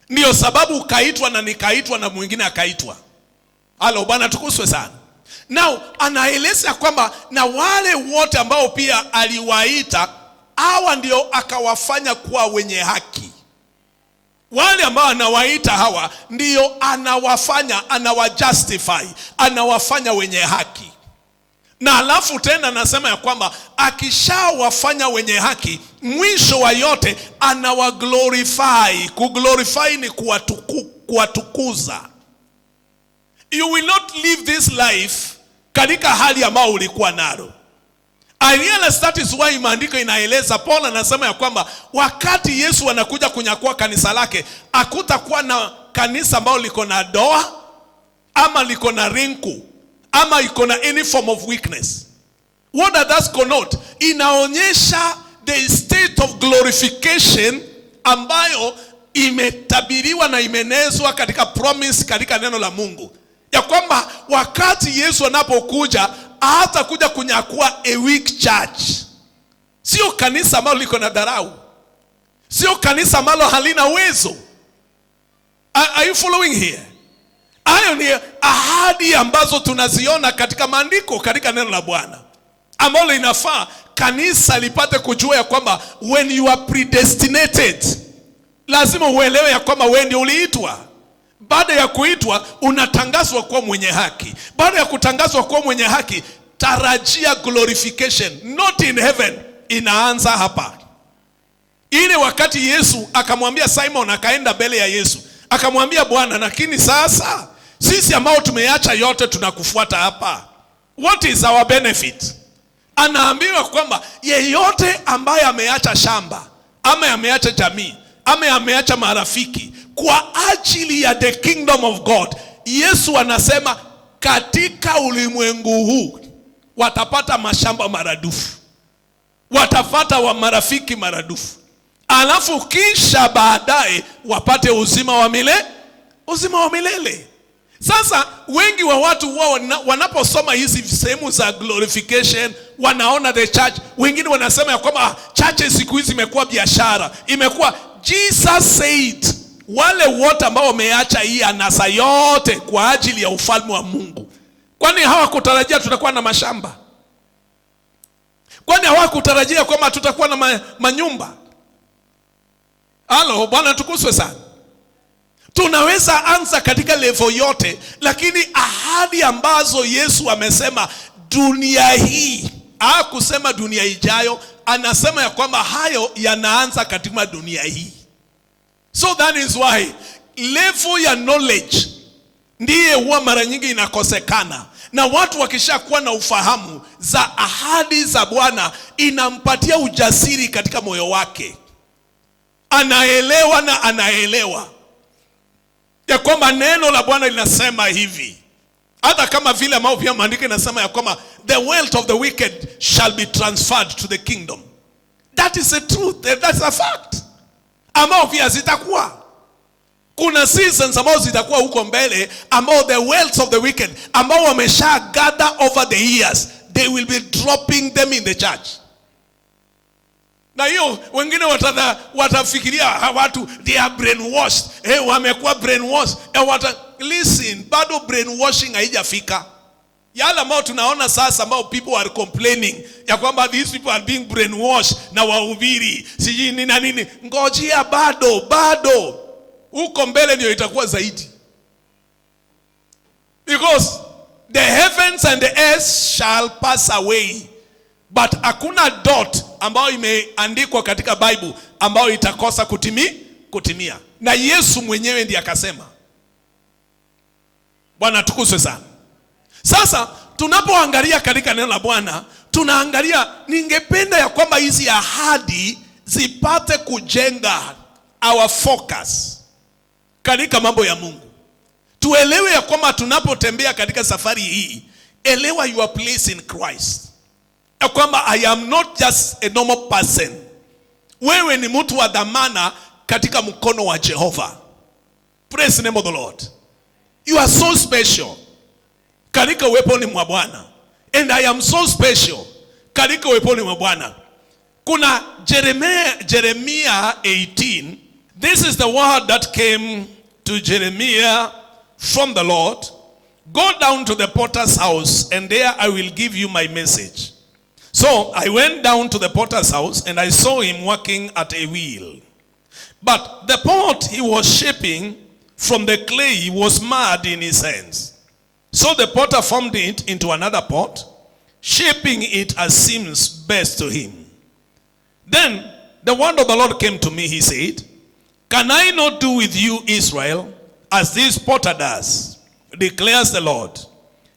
Ndio sababu ukaitwa na nikaitwa na mwingine akaitwa. Halo, Bwana tukuzwe sana. Now anaeleza kwamba na wale wote ambao pia aliwaita, hawa ndio akawafanya kuwa wenye haki. Wale ambao anawaita hawa ndio anawafanya, anawajustify, anawafanya wenye haki. Na alafu tena anasema ya kwamba akishawafanya wenye haki, mwisho wa yote anawaglorify. Kuglorify ni kuwatukuza. You will not live this life katika hali ambayo ulikuwa nalo. I realize that is why maandiko inaeleza, Paul anasema ya kwamba wakati Yesu anakuja kunyakua kanisa lake, hakutakuwa na kanisa ambalo liko na doa ama liko na rinku ama iko na any form of weakness. What does that connote? Inaonyesha the state of glorification ambayo imetabiriwa na imenezwa katika promise katika neno la Mungu. Ya kwamba wakati Yesu anapokuja, hata kuja kunyakua a weak church. Sio kanisa ambalo liko na dharau. Sio kanisa ambalo halina uwezo. Are you following here? Hayo ni ahadi ambazo tunaziona katika maandiko, katika neno la Bwana, ambalo inafaa kanisa lipate kujua ya kwamba when you are predestinated, lazima uelewe ya kwamba wewe ndio uliitwa. Baada ya kuitwa, unatangazwa kuwa mwenye haki. Baada ya kutangazwa kuwa mwenye haki, tarajia glorification, not in heaven. Inaanza hapa. Ile wakati Yesu akamwambia Simon, akaenda mbele ya Yesu, akamwambia Bwana, lakini sasa Sisi ambao tumeacha yote tunakufuata hapa. What is our benefit? Anaambiwa kwamba yeyote ambaye ameacha shamba, ama ameacha jamii, ama ameacha marafiki kwa ajili ya the kingdom of God, Yesu anasema katika ulimwengu huu watapata mashamba maradufu, watapata wa marafiki maradufu, alafu kisha baadaye wapate uzima wa milele. Sasa wengi wa watu wao wanaposoma hizi sehemu za glorification, wanaona the church, wengine wanasema ya kwamba church siku hizi imekuwa biashara, imekuwa. Jesus said wale wote ambao wameacha hii anasa yote kwa ajili ya ufalme wa Mungu, kwani hawakutarajia tutakuwa na mashamba? Kwani hawakutarajia kwamba tutakuwa na manyumba? Halo, Bwana tukuswe sana. Tunaweza anza katika level yote, lakini ahadi ambazo Yesu amesema dunia hii, hakusema dunia ijayo, anasema ya kwamba hayo yanaanza katika dunia hii. So that is why level ya knowledge ndiye huwa mara nyingi inakosekana, na watu wakishakuwa na ufahamu za ahadi za Bwana inampatia ujasiri katika moyo wake. Anaelewa ya kwamba neno la Bwana linasema hivi. Hata kama vile ambao pia maandiko inasema ya kwamba the wealth of the wicked shall be transferred to the kingdom. That is the truth. That's a fact. Ambao pia zitakuwa. Kuna seasons ambao zitakuwa huko mbele ambao the wealth of the wicked ambao wamesha gather over the years, they will be dropping them in the church. Na hiyo wengine watafikiria watu they are brainwashed. Wamekuwa brainwashed. Listen, bado brainwashing haijafika. Yale ambao tunaona sasa ambao people are complaining ya kwamba these people are being brainwashed na wahubiri siji nini na nini, ngojea bado huko mbele ndio itakuwa zaidi. Because the heavens and the earth shall pass away, but hakuna dot ambayo imeandikwa katika Bible ambayo itakosa kutimia. Na Yesu mwenyewe ndiye akasema. Bwana tukuzwe sana. Sasa tunapoangalia katika neno la Bwana, tunaangalia, ningependa ya kwamba hizi ahadi zipate kujenga our focus katika mambo ya Mungu. Tuelewe ya kwamba tunapotembea katika safari hii, elewa your place in Christ. Ya kwamba I am not just a normal person. Wewe ni mtu wa dhamana katika mkono wa Jehova. Praise the name of the Lord. You are so special katika uweponi mwa Bwana. And I am so special katika uweponi mwa Bwana. Kuna Jeremiah 18. This is the word that came to Jeremiah from the Lord. Go down to the potter's house, and there I will give you my message. So I went down to the potter's house, and I saw him working at a wheel. But the pot he was shaping from the clay was mud in his hands. So the potter formed it into another pot, shaping it as seems best to him. Then the word of the Lord came to me. He said, can I not do with you, Israel, as this potter does, declares the Lord?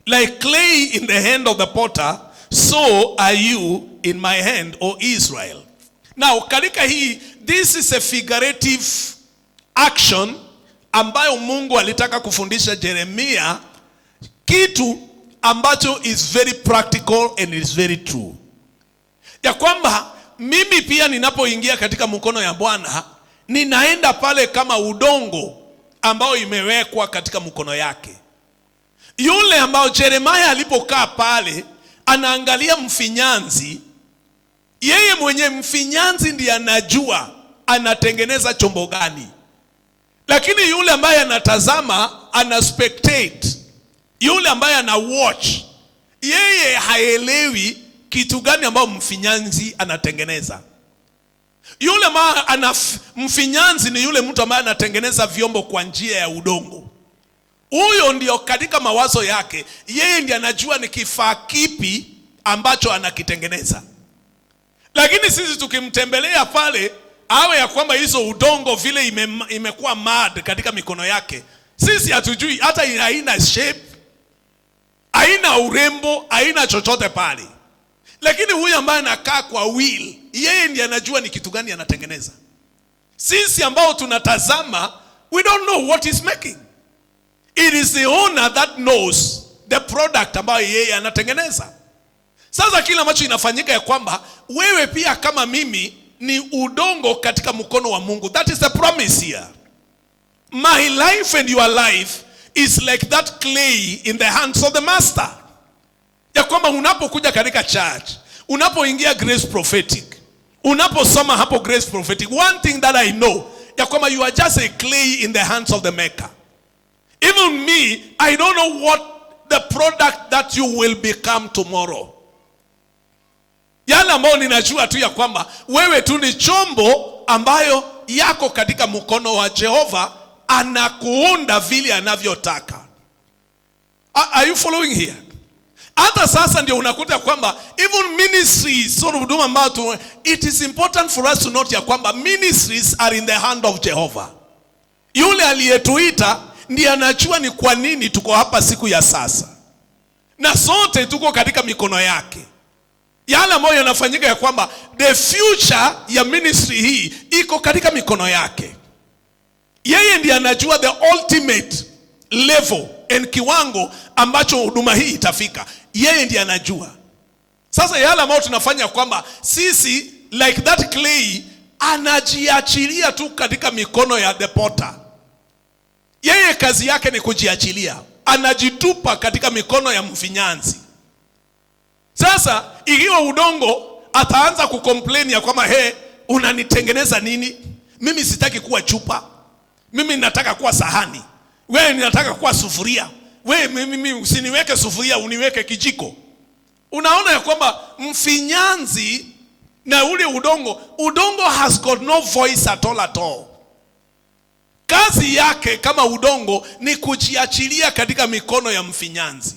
Like clay in the hand of the potter, so are you in my hand, O Israel. Now, katika hii, this is a figurative action ambayo Mungu alitaka kufundisha Jeremia kitu ambacho is very practical and is very true. Ya kwamba mimi pia ninapoingia katika mkono ya Bwana, ninaenda pale kama udongo ambao imewekwa katika mkono yake. Yule ambao Jeremiah alipokaa pale, anaangalia mfinyanzi. Yeye mwenye mfinyanzi ndiye anajua anatengeneza chombo gani. Lakini yule ambaye anatazama, ana spectate, yule ambaye ana watch, yeye haelewi kitu gani ambao mfinyanzi anatengeneza. Yule ambaye ana mfinyanzi ni yule mtu ambaye anatengeneza vyombo kwa njia ya udongo. Huyo ndio katika mawazo yake, yeye ndiye anajua ni kifaa kipi ambacho anakitengeneza. Lakini sisi tukimtembelea pale, awe ya kwamba hizo udongo vile imekuwa mud katika mikono yake, Sisi hatujui, hata haina shape, haina urembo, haina chochote pale. Lakini huyu ambaye anakaa kwa will, yeye ndiye anajua ni kitu gani anatengeneza. Sisi ambao tunatazama, we don't know what he's making. It is the owner that knows the product ambayo yeye anatengeneza. Sasa kila ambacho inafanyika ya kwamba wewe pia kama mimi ni udongo katika mkono wa Mungu. That is the promise here. My life and your life is like that clay in the hands of the master. Ya kwamba unapokuja katika church, unapoingia Grace Prophetic, unaposoma hapo Grace Prophetic, one thing that I know, ya kwamba you are just a clay in the hands of the maker. Even me, I don't know what the product that you will become tomorrow. Yale ambayo ninajua tu ya kwamba wewe tu ni chombo ambayo yako katika mkono wa Jehova, anakuunda vile anavyotaka. Are you following here? Hata sasa ndio unakuta kwamba even ministries, sort of huduma ambayo it is important for us to note ya kwamba ministries are in the hand of Jehovah. Yule aliyetuita ndiye anajua ni kwa nini tuko hapa siku ya sasa. Na sote tuko katika mikono yake. Yale ambayo yanafanyika ya kwamba the future ya ministry hii iko katika mikono yake. Yeye ndiye anajua the ultimate level and kiwango ambacho huduma hii itafika. Yeye ndiye anajua. Sasa yale ambayo tunafanya kwamba sisi like that clay, anajiachilia tu katika mikono ya the potter. Yeye kazi yake ni kujiachilia. Anajitupa katika mikono ya mfinyanzi. Sasa ikiwa udongo ataanza kucomplain ya kwamba unanitengeneza nini? Mimi sitaki kuwa chupa. Mimi nataka kuwa sahani. Wewe ninataka kuwa sufuria. Wewe mimi usiniweke sufuria, uniweke kijiko. Unaona ya kwamba mfinyanzi na ule udongo has got no voice at all. Kazi yake kama udongo ni kujiachilia katika mikono ya mfinyanzi.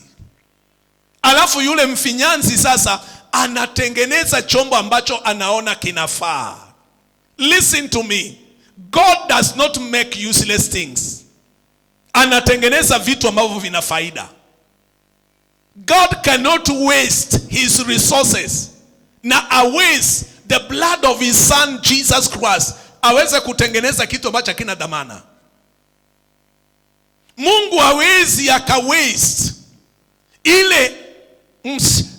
Alafu yule mfinyanzi sasa anatengeneza chombo ambacho anaona kinafaa. Listen to me. God does not make useless things. Anatengeneza vitu ambavyo vina faida. God cannot waste his resources na waste the blood of his son Jesus Christ aweze kutengeneza kitu ambacho kina dhamana. Mungu hawezi akawaste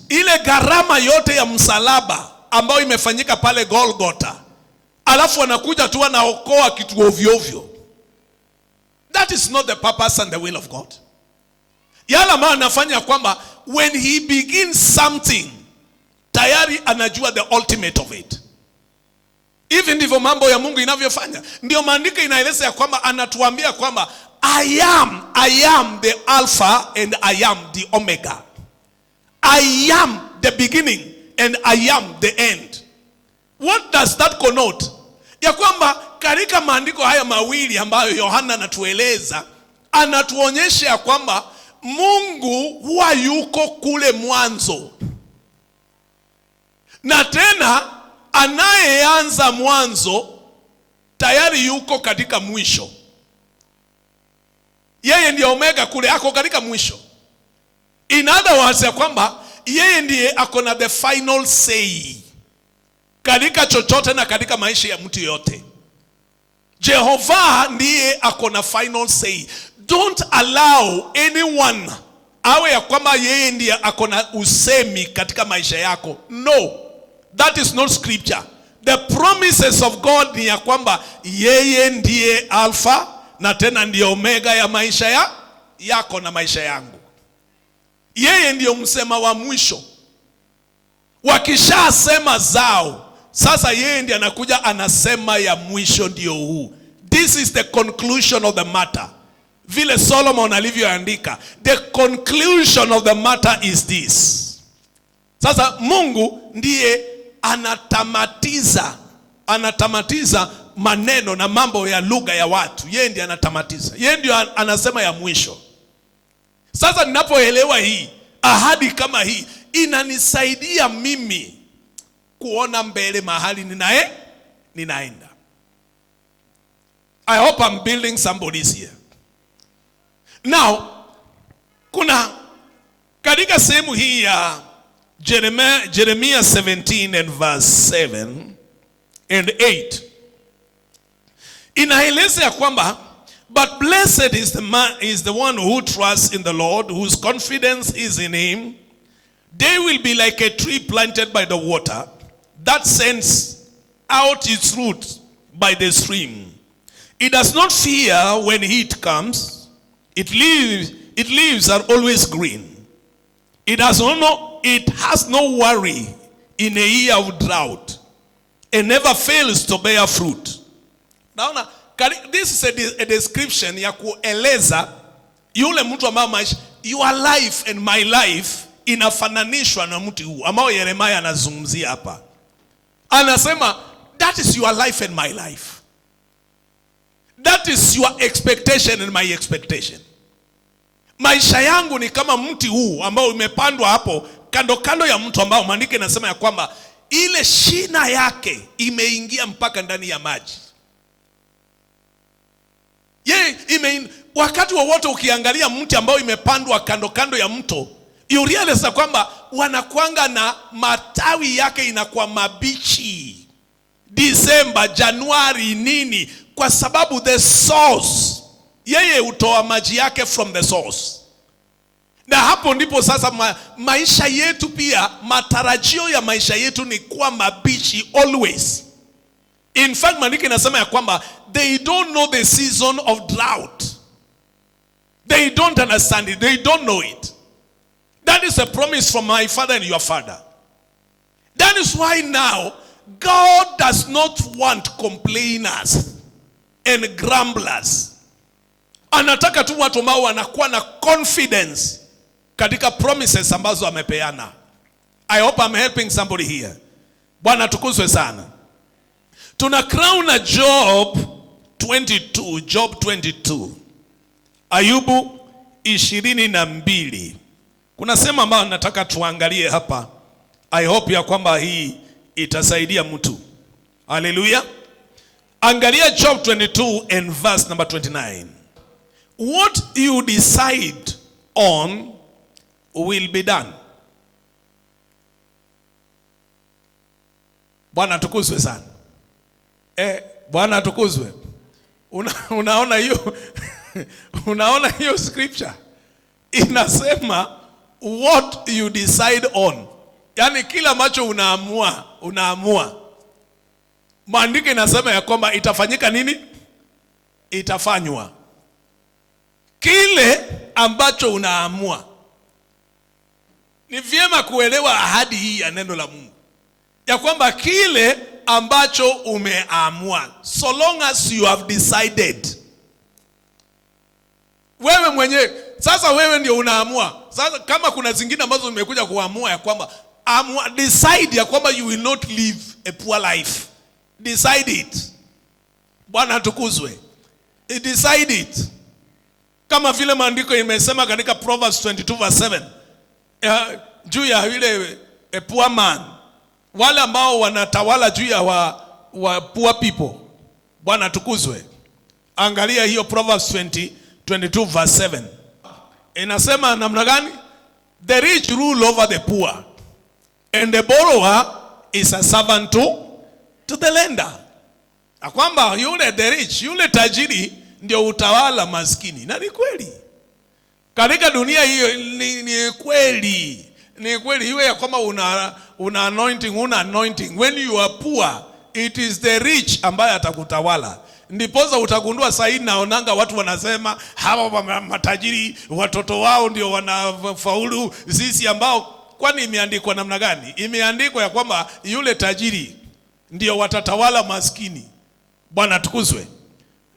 ile gharama yote ya msalaba ambayo imefanyika pale Golgotha, alafu anakuja tu anaokoa kitu ovyo ovyo. That is not the purpose and the will of God. Yala ambayo anafanya kwamba when he begins something, tayari anajua the ultimate of it. Hivi ndivyo mambo ya Mungu inavyofanya. Ndio maandiko inaeleza ya kwamba anatuambia kwamba I am the Alpha and I am the Omega. I am the beginning and I am the end. What does that connote? Ya kwamba katika maandiko haya mawili ambayo Yohana anatueleza, anatuonyesha ya kwamba Mungu huwa yuko kule mwanzo. Na tena anayeanza mwanzo tayari yuko katika mwisho. Yeye ndiye Omega kule, ako katika mwisho. In other words ya kwamba yeye ndiye ako na the final say katika chochote na katika maisha ya mtu yote. Jehova ndiye ako na final say. Don't allow anyone awe ya kwamba yeye ndiye ako na usemi katika maisha yako. No, that is not scripture. The promises of God ni ya kwamba yeye ndiye Alpha na tena ndiye Omega ya maisha yako na maisha yangu. Yeye ndiyo msema wa mwisho. Wakishasema zao, sasa yeye ndiye anakuja anasema ya mwisho ndio huu. This is the conclusion of the matter. Vile Solomon alivyoandika, the conclusion of the matter is this. Sasa Mungu ndiye anatamatiza maneno na mambo ya lugha ya watu. Yeye ndiye anatamatiza. Yeye ndiye anasema ya mwisho. Sasa ninapoelewa hii, ahadi kama hii inanisaidia mimi kuona mbele mahali ninaenda. I hope I'm building somebody's here. Now, kuna katika sehemu hii ya Jeremiah 17 and verse 7 and 8 inaeleza ya kwamba, but blessed is the one who trusts in the Lord, whose confidence is in him. They will be like a tree planted by the water, that sends out its roots by the stream. It does not fear when heat comes. Its leaves are always green. It has no worry in a year of drought, and never fails to bear fruit. Naona this is a description ya kueleza yule mtu ambao maisha, your life and my life inafananishwa na mti huu ambao Yeremia anazungumzia hapa. Anasema that is your life and my life. That is your expectation and my expectation. Maisha yangu ni kama mti huu ambao umepandwa hapo kando kando ya mto ambao maandiko inasema ya kwamba ile shina yake imeingia mpaka ndani ya maji. Wakati wowote ukiangalia mti ambao imepandwa kando kando ya mto, you realize kwamba wanakuanga na matawi yake inakuwa mabichi. Disemba, Januari, nini? Kwa sababu the source, yeye hutoa maji yake from the source. Na hapo ndipo sasa maisha yetu pia, matarajio ya maisha yetu ni kuwa mabichi always. In fact, maandiko inasema ya kwamba they don't know the season of drought. They don't understand it. They don't know it. That is a promise from my father and your father. That is why now God does not want complainers and grumblers. Anataka tu watu ambao wanakuwa na confidence katika promises ambazo amepeana. I hope I'm helping somebody here. Bwana tukuzwe sana. Tuna crown na Job 22. Ayubu 22. Kuna sema ambayo nataka tuangalie hapa. I hope ya kwamba hii itasaidia mtu. Hallelujah. Angalia Job 22 and verse number 29. What you decide on will be done. Bwana tukuzwe sana. Bwana tukuzwe. Unaona hiyo unaona hiyo scripture inasema what you decide on. Yani kila ambacho unaamua. Maandiko inasema ya kwamba itafanyika nini? Itafanywa. Kile ambacho unaamua. Ni vyema kuelewa ahadi hii ya neno la Mungu, ya kwamba kile ambacho umeamua, so long as you have decided. Wewe mwenyewe sasa, wewe ndio unaamua. Sasa kama kuna zingine ambazo umekuja kuamua ya kwamba decide ya kwamba you will not live a poor life. Decide it. Bwana tukuzwe. Decide it. Kama vile maandiko imesema katika Proverbs 22 verse 7. Juu ya yule a poor man. Wale ambao wanatawala juu ya wa poor people. Bwana tukuzwe. Angalia hiyo Proverbs 22 verse 7. Inasema namna gani? The rich rule over the poor, and the borrower is a servant to the lender. Akwamba yule the rich, yule tajiri ndio utawala maskini. Na ni kweli. Katika dunia hiyo ni kweli. Ni kweli hiyo ya kwamba una anointing. When you are poor, it is the rich ambaye atakutawala. Ndiposa utagundua sasa naonanga watu wanasema hawa matajiri watoto wao ndio wanafaulu, sisi ambao, kwani imeandikwa namna gani? Imeandikwa ya kwamba yule tajiri ndio watatawala maskini. Bwana tukuzwe.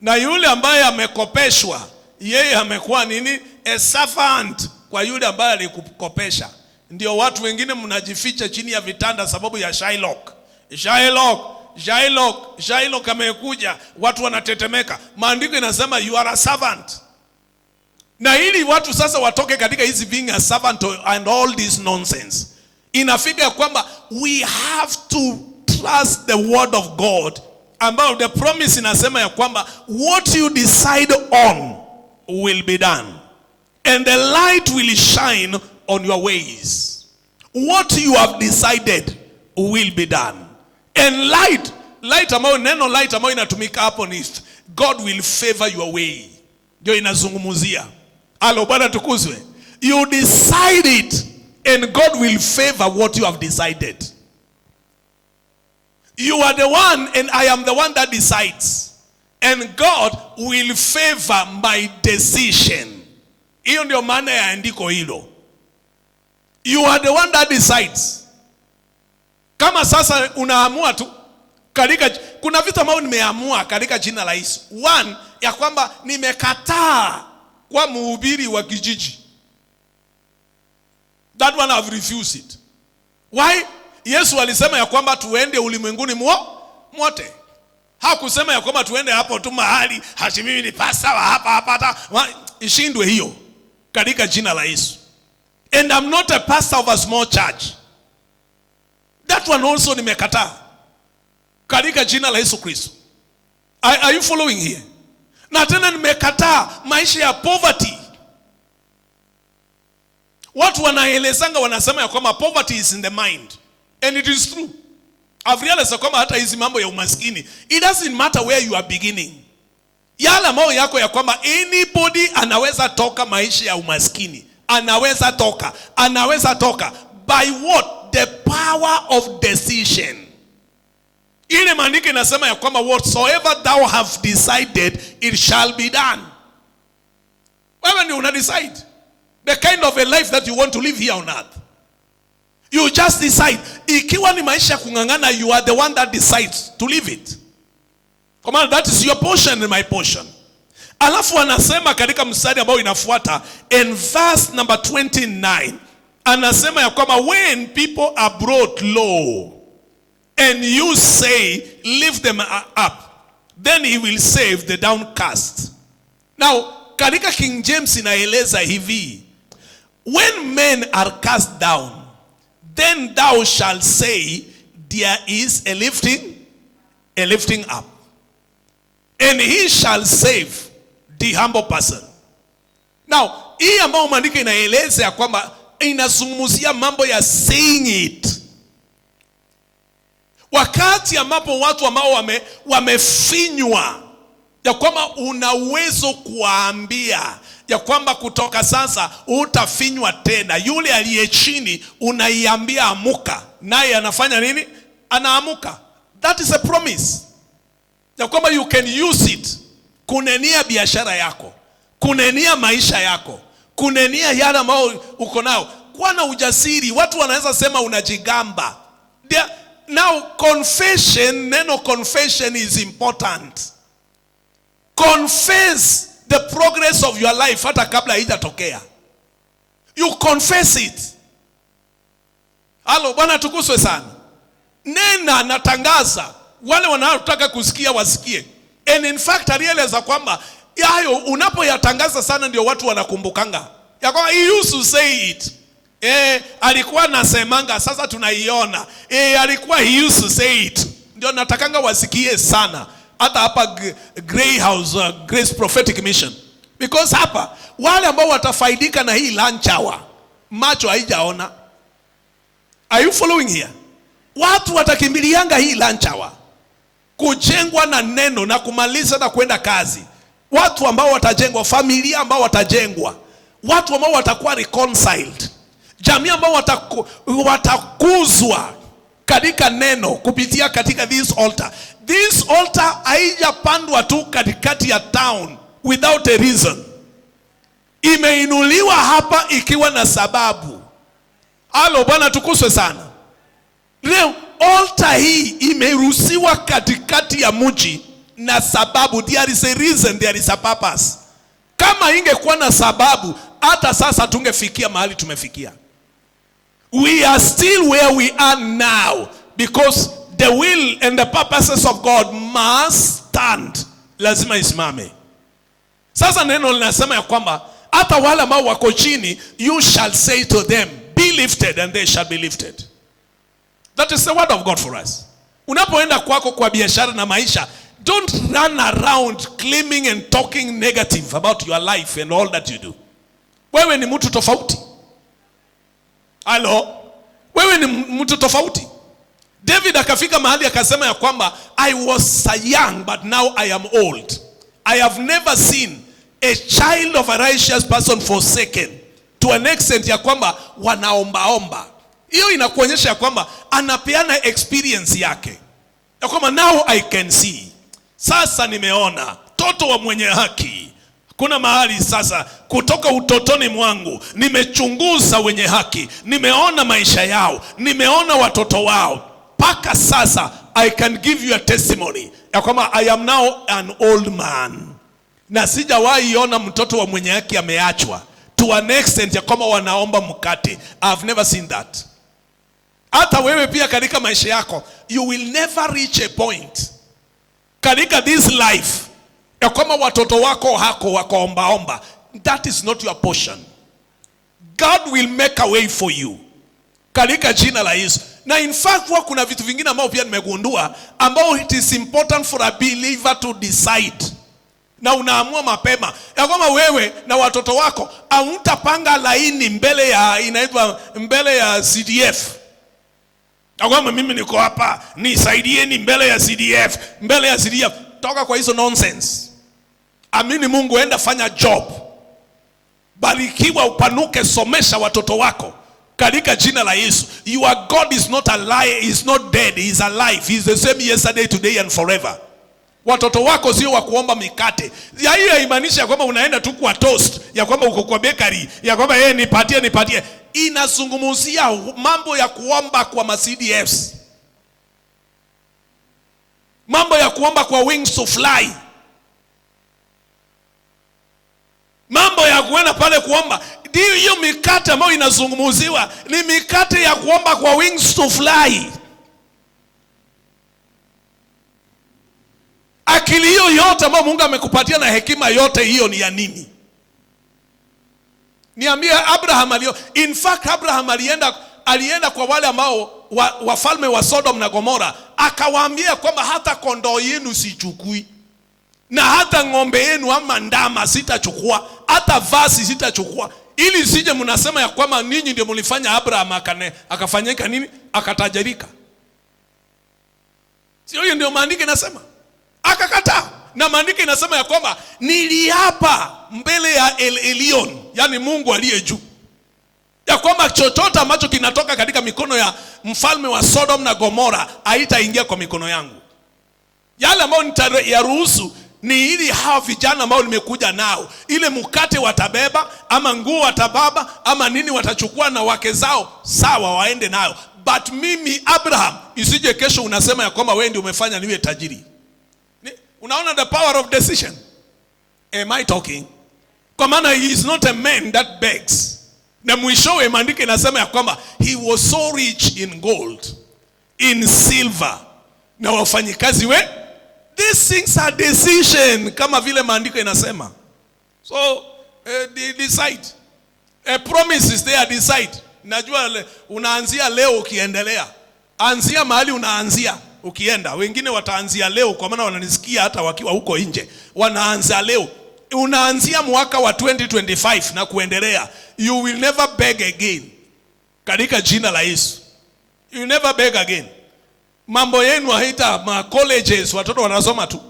Na yule ambaye amekopeshwa, yeye amekuwa nini? A servant kwa yule ambaye alikukopesha. Ndio watu wengine mnajificha chini ya vitanda sababu ya Shylock amekuja, watu wanatetemeka. Maandiko inasema you are a servant. Na ili watu sasa watoke katika hizi being a servant and all this nonsense, inafika kwamba we have to trust the word of God, ambao the promise inasema ya kwamba what you decide on will be done. and the light will shine on your ways. What you have decided will be done. And light ambayo, neno light ambayo inatumika hapo ni God will favor your way. Ndio inazungumzia. Halo, Bwana tukuzwe. You decide it and God will favor what you have decided. You are the one and I am the one that decides. And God will favor my decision. Hiyo ndio maana ya andiko hilo. You are the one that decides. Kama sasa unaamua tu kuna vitu ambavyo nimeamua katika jina la Yesu. One, ya kwamba nimekataa kwa mhubiri wa kijiji. That one I've refused it. Why? Yesu alisema ya kwamba tuende ulimwenguni mwote. Hakusema ya kwamba tuende hapo tu mahali hati mimi ni pastor hapa ishindwe hiyo katika jina la Yesu. And I'm not a pastor of a small church. That one also nimekataa katika jina la Yesu Kristo. Are you following here? Na tena nimekataa maisha ya poverty. Watu wanaelezanga wanasema ya kwamba poverty is in the mind. And it is true. I've realized kwamba hata hizi mambo ya umaskini, it doesn't matter where you are beginning. Yale mambo yako ya kwamba anybody anaweza toka maisha ya umaskini. Anaweza toka. By what? The power of decision. Ile maandiko inasema ya kwamba whatsoever thou have decided, it shall be done. Wewe ndio una decide the kind of a life that you want to live here on earth. You just decide. Ikiwa ni maisha kungangana, you are the one that decides to live it. Come on, that is your portion and my portion. Alafu anasema katika mstari ambao inafuata, in verse number 29, anasema ya kwamba when people are brought low and you say lift them up, then he will save the downcast. Now katika King James inaeleza hivi, when men are cast down, then thou shalt say there is a lifting up, and he shall save the humble person. Now hii ambao maandiko inaeleza ya kwamba inazungumzia mambo ya saying it. Wakati ambapo watu ambao wamefinywa ya kwamba una uwezo kuambia ya kwamba kutoka sasa utafinywa tena, yule aliye chini unaiambia amuka, naye anafanya nini? Anaamuka. That is a promise ya kwamba you can use it kunenia biashara yako, kunenia maisha yako, kunenia yale ambao uko nao. Kwa na ujasiri. Watu wanaweza sema unajigamba. Now confession, neno confession is important. Confess the progress of your life hata kabla haijatokea. You confess it. Halo, Bwana tukuzwe sana. Nena natangaza, wale wanaotaka kusikia wasikie. And in fact alieleza kwamba hayo unapoyatangaza sana ndio watu wanakumbukanga. Ya kwamba he used to say it. Alikuwa nasemanga, sasa tunaiona. Alikuwa he used to say it. Ndio natakanga wasikie sana. Hata hapa Grey House, Grace Prophetic Mission. Because hapa wale ambao watafaidika na hii lunch hour, macho haijaona. Are you following here? Watu watakimbilianga hii lunch hour kujengwa na neno na kumaliza na kwenda kazi. Watu ambao watajengwa, familia ambao watajengwa, watu ambao watakuwa reconciled, jamii ambao watakuzwa katika neno kupitia katika this altar. This altar haijapandwa tu katikati ya town without a reason. Imeinuliwa hapa ikiwa na sababu. Halo, Bwana tukuzwe sana. Leo altar hii imeruhusiwa katikati ya mji na sababu. There is a reason, there is a purpose. Kama ingekuwa na sababu, hata sasa tungefikia mahali tumefikia. We are still where we are now because the will and the purposes of God must stand. Lazima isimame. Sasa neno linasema ya kwamba hata wale ambao wako chini, you shall say to them, be lifted, and they shall be lifted. That is the word of God for us. Unapoenda kwako kwa biashara na maisha, don't run around claiming and talking negative about your life and all that you do. Wewe ni mtu tofauti. Halo, wewe ni mtu tofauti. David akafika mahali akasema ya kwamba I was young but now I am old. I have never seen a child of a righteous person forsaken, to an extent ya kwamba wanaombaomba. Hiyo inakuonyesha ya kwamba anapeana experience yake, ya kwamba now I can see. Sasa nimeona toto wa mwenye haki. Kuna mahali sasa kutoka utotoni mwangu nimechunguza wenye haki, nimeona maisha yao, nimeona watoto wao. Paka sasa I can give you a testimony ya kwamba I am now an old man. Na sijawahi ona mtoto wa mwenye haki ameachwa to an extent ya kwamba wanaomba mkate. I've never seen that. Hata wewe pia katika maisha yako, you will never reach a point katika this life ya kwamba watoto wako hako wakaombaomba. That is not your portion. God will make a way for you katika jina la Yesu. Na in fact kuna vitu vingine ambao pia nimegundua ambao it is important for a believer to decide. Na unaamua mapema ya kwamba wewe na watoto wako hamtapanga laini mbele ya inaitwa mbele ya CDF. Ya kwamba mimi niko hapa nisaidieni mbele ya CDF, mbele ya CDF. Toka kwa hizo nonsense. Amini Mungu, enda fanya job. Barikiwa, upanuke, somesha watoto wako katika jina la Yesu. Your God is not a liar, is not dead, he is alive. He is the same yesterday, today and forever. Watoto wako sio wa kuomba mikate. Ya hiyo haimaanisha kwamba unaenda tu kwa toast, ya kwamba uko kwa bakery, ya kwamba yeye nipatie. Inazungumzia mambo ya kuomba kwa CDFs. Mambo ya kuomba kwa wings to fly. Mambo ya kuenda pale kuomba. Ndio hiyo mikate ambayo inazungumziwa ni mikate ya kuomba kwa wings to fly. Akili hiyo yote ambayo Mungu amekupatia na hekima yote hiyo ni ya nini? Niambie, Abraham in fact Abraham alienda kwa wale ambao wafalme wa Sodom na Gomora, akawaambia kwamba hata kondoo yenu sichukui, na hata ng'ombe yenu ama ndama sitachukua, hata vasi sitachukua, ili sije mnasema ya kwamba ninyi ndio mlifanya Abraham akafanyika nini, akatajirika. Sio hiyo ndio maandiko inasema? Akakataa. Na maandiko inasema ya kwamba niliapa mbele ya El Elyon, yani Mungu aliye juu, ya kwamba chochote ambacho kinatoka katika mikono ya mfalme wa Sodom na Gomora haitaingia kwa mikono yangu. Yale ambayo nitayaruhusu ni ili hao vijana ambao nimekuja nao, ile mkate watabeba ama nguo watababa ama nini watachukua na wake zao, sawa, waende nayo. But mimi Abraham, isije kesho unasema ya kwamba wewe ndio umefanya niwe tajiri. Unaona the power of decision? Am I talking? Kwa maana he is not a man that begs. Na mwishowe maandiko inasema ya kwamba he was so rich in gold, in silver, na wafanyikazi these things are decision, kama vile maandiko inasema. So decide. A promise is there, decide. Najua unaanzia leo ukiendelea. Anzia mahali unaanzia ukienda. Wengine wataanzia leo kwa maana wananisikia hata wakiwa huko nje. Wanaanza leo. Unaanzia mwaka wa 2025 na kuendelea. You will never beg again. Katika jina la Yesu. You will never beg again. Mambo yenu haita ma colleges watoto wanasoma tu.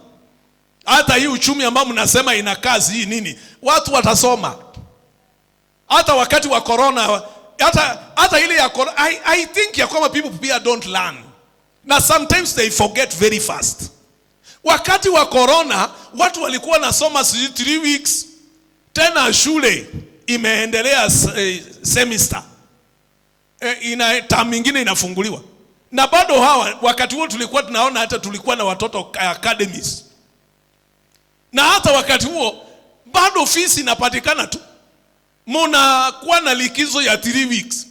Hata hii uchumi ambao mnasema ina kazi hii nini, watu watasoma. Hata wakati wa corona, hata ile ya corona, I think ya kwamba people don't learn. Na sometimes they forget very fast. Wakati wa corona watu walikuwa nasoma 3 weeks, tena shule imeendelea semester. Term nyingine inafunguliwa. Na bado hawa wakati huo tulikuwa tunaona hata tulikuwa na watoto academies. Na hata wakati huo bado fees inapatikana tu. Mnakuwa na likizo ya 3 weeks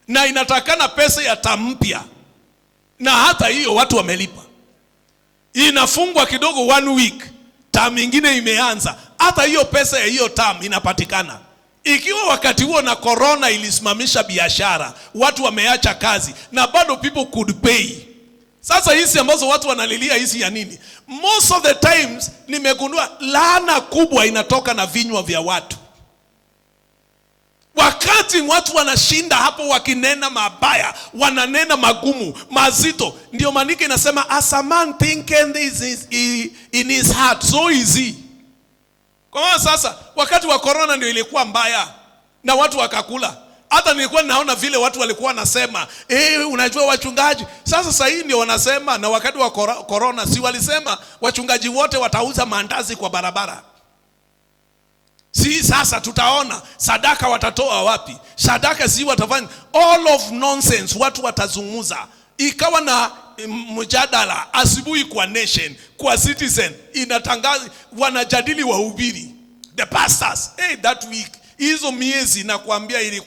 na inatakana pesa ya term mpya. Na hata hiyo watu wamelipa. Inafungwa kidogo 1 week, term nyingine imeanza. Hata hiyo pesa ya hiyo term inapatikana. Ikiwa wakati huo na corona ilisimamisha biashara, watu wameacha kazi, na bado people could pay. Sasa hizi ambazo watu wanalilia hizi ya nini? Most of the times nimegundua laana kubwa inatoka na vinywa vya watu. Wakati watu wanashinda hapo wakinena mabaya, wananena magumu, mazito. Ndio maandiko inasema as a man thinketh this in his heart, so is he. Kwa maana sasa wakati wa corona ndio ilikuwa mbaya na watu wakakula. Hata nilikuwa naona vile watu walikuwa wanasema, unajua wachungaji. Sasa hii ndio wanasema, na wakati wa corona si walisema wachungaji wote watauza mandazi kwa barabara. Si sasa tutaona sadaka watatoa wapi? Sadaka si watafanya, all of nonsense watu watazungumza. Ikawa na mjadala asubuhi kwa Nation, kwa Citizen, inatangaza wanajadili wahubiri, the pastors. That week hizo miezi nakwambia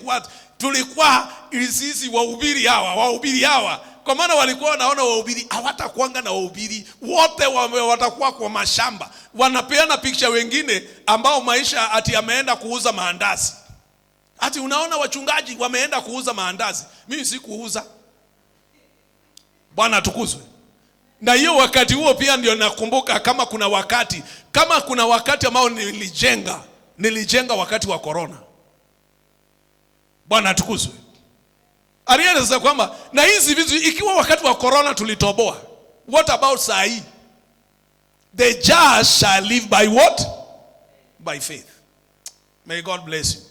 tulikuwa sisi wahubiri hawa, kwa maana walikuwa wanaona wahubiri hawatakuanga na wahubiri wote watakuwa kwa mashamba, wanapeana picture wengine ambao maisha ati ameenda kuuza maandazi. Ati unaona wachungaji wameenda kuuza maandazi. Mimi si kuuza. Bwana atukuzwe. Na hiyo wakati huo pia ndio nakumbuka kama kuna wakati ambao nilijenga wakati wa corona. Bwana atukuzwe. Alieleza kwamba na hizi vitu ikiwa wakati wa corona tulitoboa, what about saa hii? The just shall live by what? By faith. May God bless you.